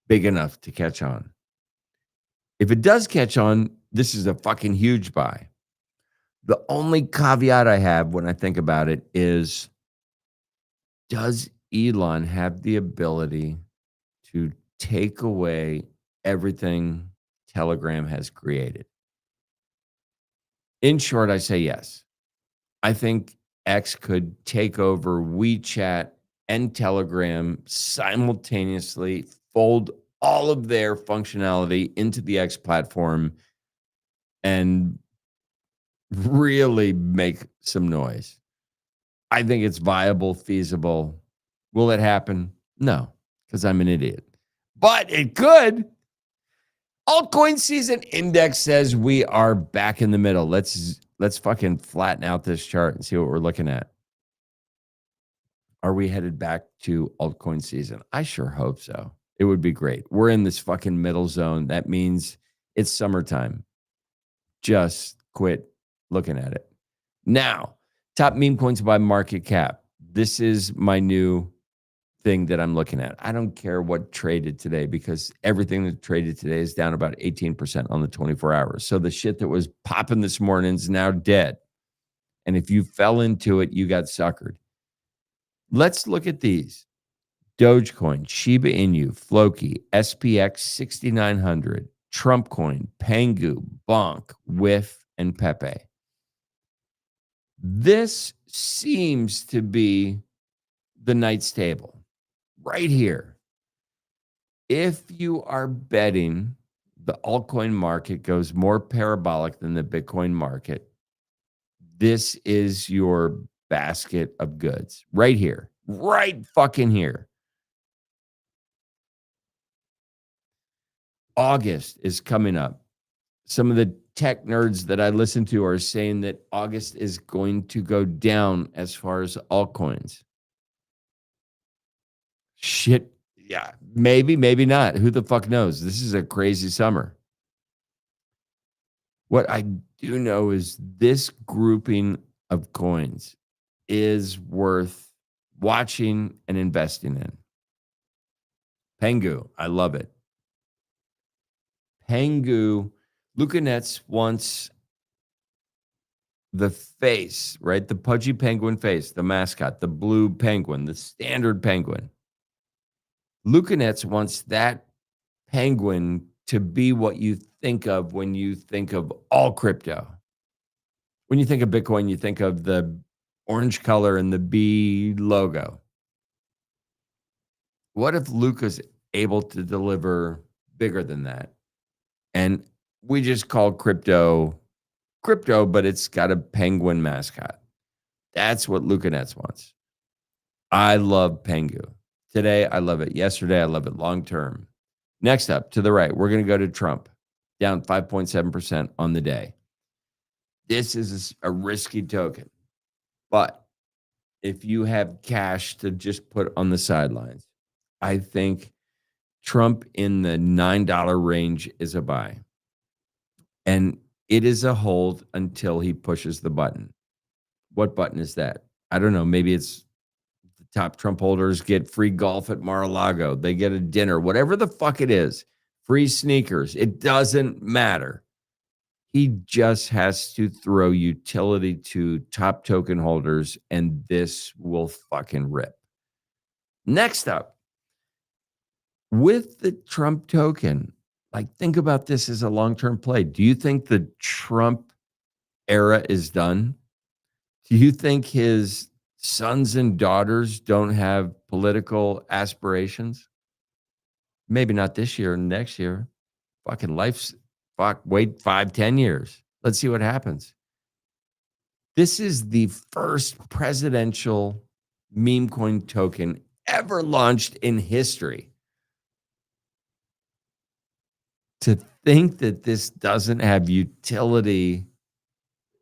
big enough to catch on? If it does catch on, this is a fucking huge buy. The only caveat I have when I think about it is, does Elon have the ability to take away everything Telegram has created? In short, I say yes. I think X could take over WeChat and Telegram simultaneously, fold all of their functionality into the X platform, and really make some noise. I think it's viable, feasible. Will it happen? No, because I'm an idiot. But it could. Altcoin season index says we are back in the middle. Let's fucking flatten out this chart and see what we're looking at. Are we headed back to altcoin season? I sure hope so. It would be great. We're in this fucking middle zone. That means it's summertime. Just quit looking at it. Now, top meme coins by market cap. This is my new thing that I'm looking at. I don't care what traded today, because everything that traded today is down about 18% on the 24 hours. So the shit that was popping this morning is now dead. And if you fell into it, you got suckered. Let's look at these. Dogecoin, Shiba Inu, Floki, SPX 6900, Trump Coin, Pengu, Bonk, WIF, and Pepe. This seems to be the night's table right here. If you are betting the altcoin market goes more parabolic than the Bitcoin market, this is your basket of goods right here, right fucking here. August is coming up. Some of the tech nerds that I listen to are saying that August is going to go down as far as altcoins. Shit. Yeah, maybe, maybe not. Who the fuck knows? This is a crazy summer. What I do know is this grouping of coins is worth watching and investing in. Pengu, I love it. Pengu, Luca Netz wants the face, right? The pudgy penguin face, the mascot, the blue penguin, the standard penguin. Luca Netz wants that penguin to be what you think of when you think of all crypto. When you think of Bitcoin, you think of the orange color and the B logo. What if Luca's able to deliver bigger than that? And we just call crypto, but it's got a penguin mascot. That's what Luca Netz wants. I love Pengu. Today, I love it. Yesterday, I love it long term. Next up, to the right, we're going to go to Trump, down 5.7% on the day. This is a risky token. But if you have cash to just put on the sidelines, I think Trump in the $9 range is a buy. And it is a hold until he pushes the button. What button is that? I don't know. Maybe it's the top Trump holders get free golf at Mar-a-Lago. They get a dinner, whatever the fuck it is. Free sneakers. It doesn't matter. He just has to throw utility to top token holders, and this will fucking rip. Next up, with the Trump token, like, think about this as a long-term play. Do you think the Trump era is done? Do you think his sons and daughters don't have political aspirations? Maybe not this year, next year. Fucking life's, wait 5-10 years. Let's see what happens. This is the first presidential meme coin token ever launched in history. To think that this doesn't have utility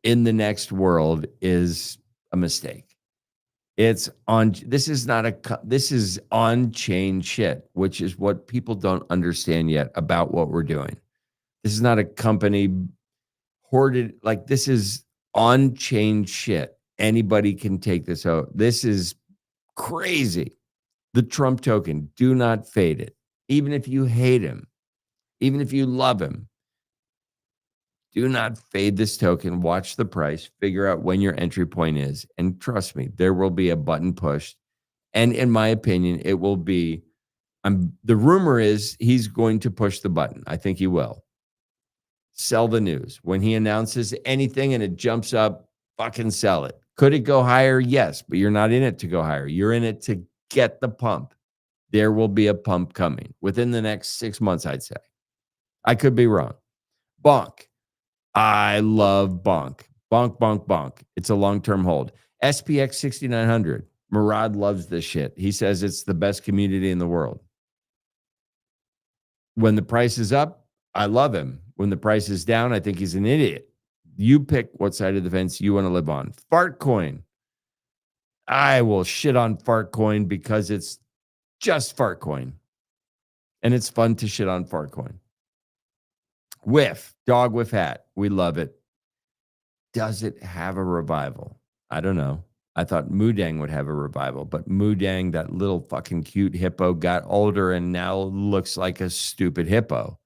in the next world is a mistake. It's on. This is not this is on-chain shit, which is what people don't understand yet about what we're doing. This is not a company hoarded. Like, this is on-chain shit. Anybody can take this out. This is crazy. The Trump token, do not fade it. Even if you hate him, even if you love him, do not fade this token. Watch the price, figure out when your entry point is. And trust me, there will be a button pushed. And in my opinion, it will be, the rumor is he's going to push the button. I think he will. Sell the news. When he announces anything and it jumps up, fucking sell it. Could it go higher? Yes, but you're not in it to go higher. You're in it to get the pump. There will be a pump coming within the next 6 months, I'd say. I could be wrong. Bonk. I love Bonk. Bonk, bonk, bonk. It's a long-term hold. SPX 6900. Murad loves this shit. He says it's the best community in the world. When the price is up, I love him. When the price is down, I think he's an idiot. You pick what side of the fence you want to live on. Fartcoin. I will shit on Fartcoin because it's just Fartcoin. And it's fun to shit on Fartcoin. Whiff. Dog with hat. We love it. Does it have a revival? I don't know. I thought Moodang would have a revival, but Moodang, that little fucking cute hippo, got older and now looks like a stupid hippo.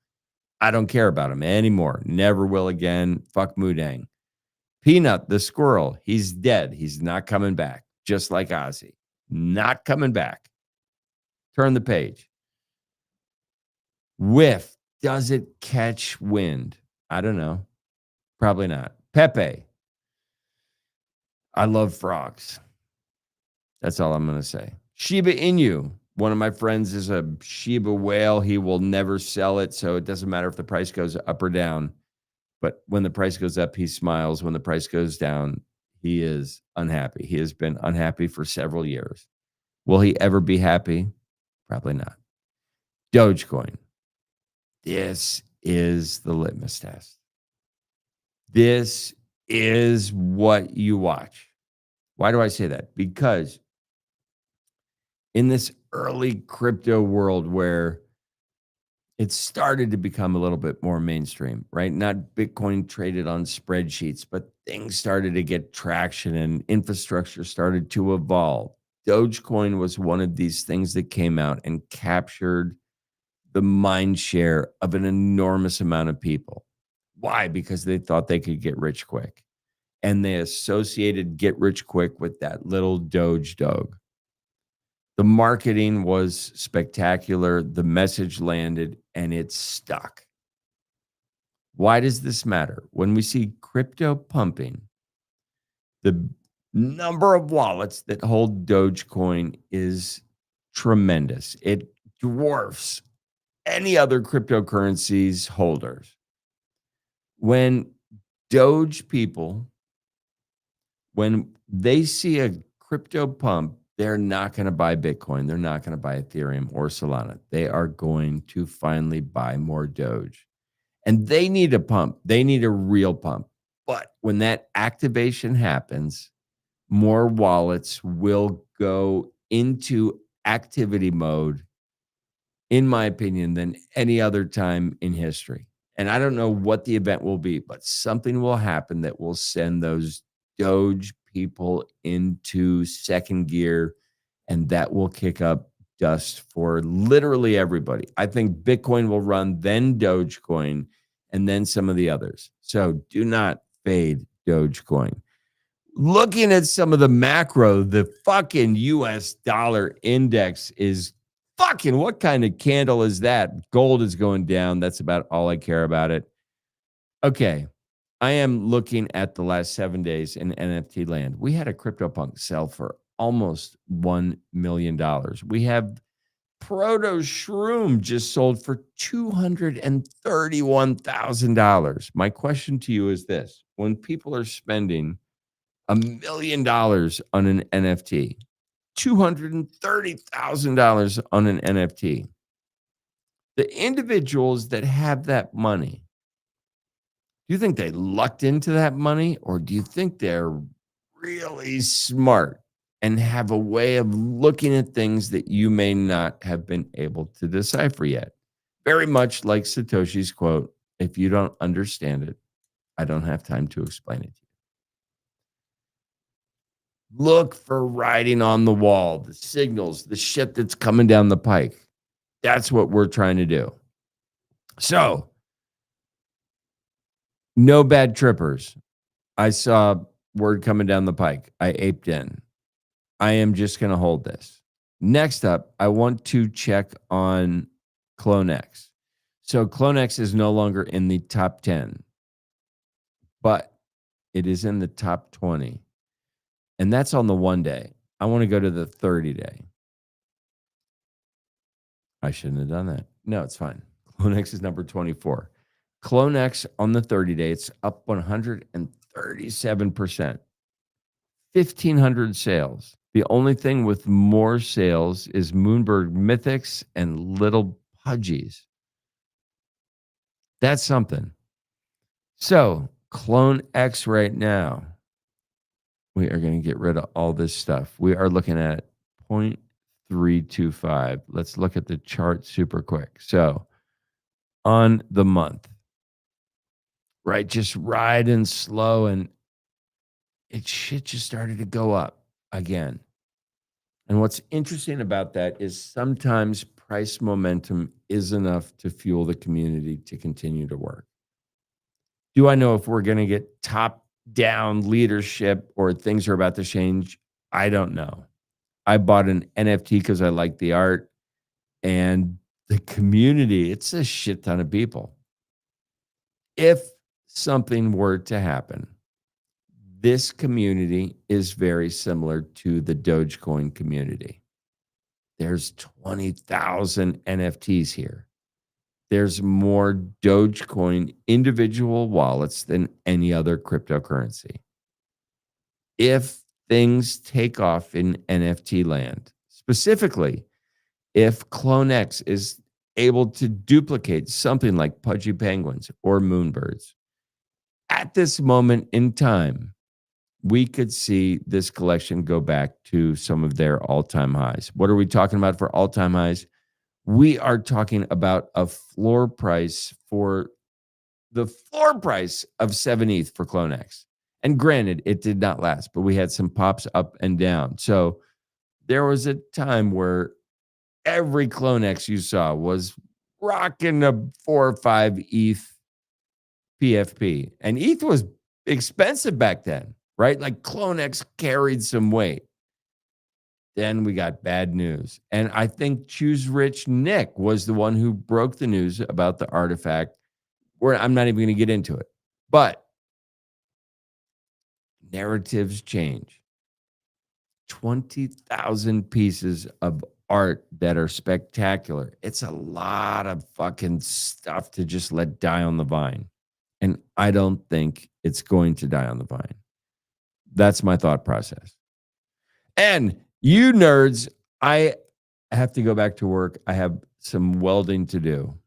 I don't care about him anymore. Never will again. Fuck Moodang. Peanut, the squirrel, he's dead. He's not coming back. Just like Ozzy. Not coming back. Turn the page. Whiff. Does it catch wind? I don't know. Probably not. Pepe. I love frogs. That's all I'm going to say. Shiba Inu. One of my friends is a Shiba whale. He will never sell it, so it doesn't matter if the price goes up or down. But when the price goes up, he smiles. When the price goes down, he is unhappy. He has been unhappy for several years. Will he ever be happy? Probably not. Dogecoin. This is the litmus test. This is what you watch. Why do I say that? Because in this early crypto world where it started to become a little bit more mainstream, right? Not Bitcoin traded on spreadsheets, but things started to get traction and infrastructure started to evolve. Dogecoin was one of these things that came out and captured the mind share of an enormous amount of people. Why? Because they thought they could get rich quick. And they associated get rich quick with that little Doge dog. The marketing was spectacular. The message landed and it stuck. Why does this matter? When we see crypto pumping, the number of wallets that hold Dogecoin is tremendous. It dwarfs any other cryptocurrency's holders. When Doge people, when they see a crypto pump, they're not going to buy Bitcoin. They're not going to buy Ethereum or Solana. They are going to finally buy more Doge. And they need a pump. They need a real pump. But when that activation happens, more wallets will go into activity mode, in my opinion, than any other time in history. And I don't know what the event will be, but something will happen that will send those Doge people into second gear, and that will kick up dust for literally everybody. I think Bitcoin will run, then Dogecoin, and then some of the others. So do not fade Dogecoin. Looking at some of the macro, the fucking US dollar index is fucking, what kind of candle is that? Gold is going down. That's about all I care about it. Okay. I am looking at the last 7 days in NFT land. We had a CryptoPunk sell for almost $1 million. We have Proto Shroom just sold for $231,000. My question to you is this: when people are spending $1 million on an NFT, $230,000 on an NFT, The individuals that have that money, do you think they lucked into that money, or do you think they're really smart and have a way of looking at things that you may not have been able to decipher yet? Very much like Satoshi's quote, if you don't understand it, I don't have time to explain it to you. Look for writing on the wall, the signals, the shit that's coming down the pike. That's what we're trying to do. So, no bad trippers. I saw word coming down the pike. I aped in. I am just going to hold this. Next up, I want to check on CloneX. So CloneX is no longer in the top 10, but it is in the top 20. And that's on the 1 day. I want to go to the 30 day. I shouldn't have done that. No, it's fine. CloneX is number 24. CloneX on the 30 day, it's up 137%. 1,500 sales. The only thing with more sales is Moonbird Mythics and Little Pudgies. That's something. So, Clone X right now, we are going to get rid of all this stuff. We are looking at 0.325. Let's look at the chart super quick. So, on the month, right, just riding slow, and shit just started to go up again. And what's interesting about that is sometimes price momentum is enough to fuel the community to continue to work. Do I know if we're going to get top down leadership or things are about to change? I don't know. I bought an NFT because I like the art, and the community, it's a shit ton of people. If something were to happen, this community is very similar to the Dogecoin community. There's 20,000 NFTs here. There's more Dogecoin individual wallets than any other cryptocurrency. If things take off in NFT land, specifically, if CloneX is able to duplicate something like Pudgy Penguins or Moonbirds, at this moment in time, we could see this collection go back to some of their all-time highs. What are we talking about for all-time highs? We are talking about a floor price of 7 ETH for CloneX. And granted, it did not last, but we had some pops up and down. So there was a time where every CloneX you saw was rocking a 4 or 5 ETH PFP. And ETH was expensive back then, right? Like CloneX carried some weight. Then we got bad news. And I think Choose Rich Nick was the one who broke the news about the artifact. I'm not even going to get into it. But narratives change. 20,000 pieces of art that are spectacular. It's a lot of fucking stuff to just let die on the vine. And I don't think it's going to die on the vine. That's my thought process. And you nerds, I have to go back to work. I have some welding to do.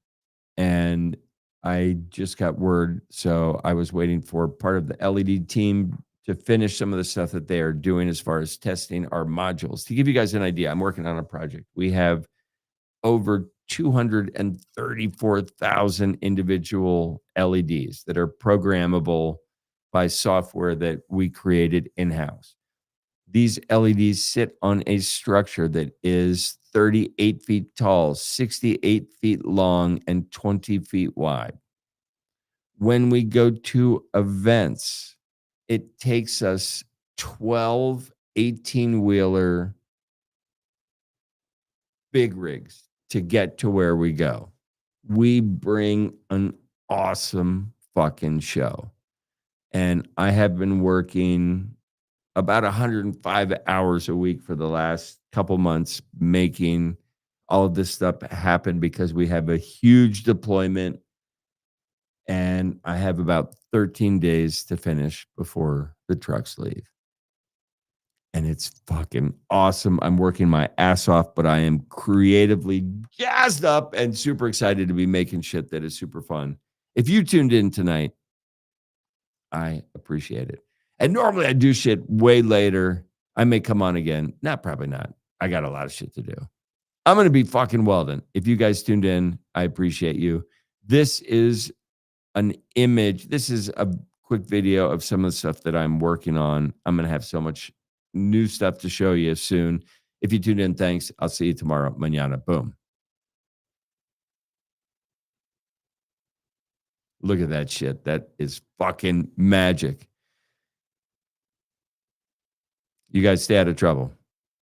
And I just got word. So I was waiting for part of the LED team to finish some of the stuff that they are doing as far as testing our modules. To give you guys an idea, I'm working on a project. We have over 234,000 individual LEDs that are programmable by software that we created in-house. These LEDs sit on a structure that is 38 feet tall, 68 feet long, and 20 feet wide. When we go to events, it takes us 12 18-wheeler big rigs to get to where we go. We bring an awesome fucking show. And I have been working about 105 hours a week for the last couple months making all of this stuff happen because we have a huge deployment and I have about 13 days to finish before the trucks leave. and it's fucking awesome. I'm working my ass off, but I am creatively jazzed up and super excited to be making shit that is super fun. If you tuned in tonight, I appreciate it. And normally I do shit way later. I may come on again. Probably not. I got a lot of shit to do. I'm going to be fucking Weldon. If you guys tuned in, I appreciate you. This is an image. This is a quick video of some of the stuff that I'm working on. I'm going to have so much new stuff to show you soon. If you tuned in, thanks. I'll see you tomorrow. Mañana. Boom. Look at that shit. That is fucking magic. You guys stay out of trouble.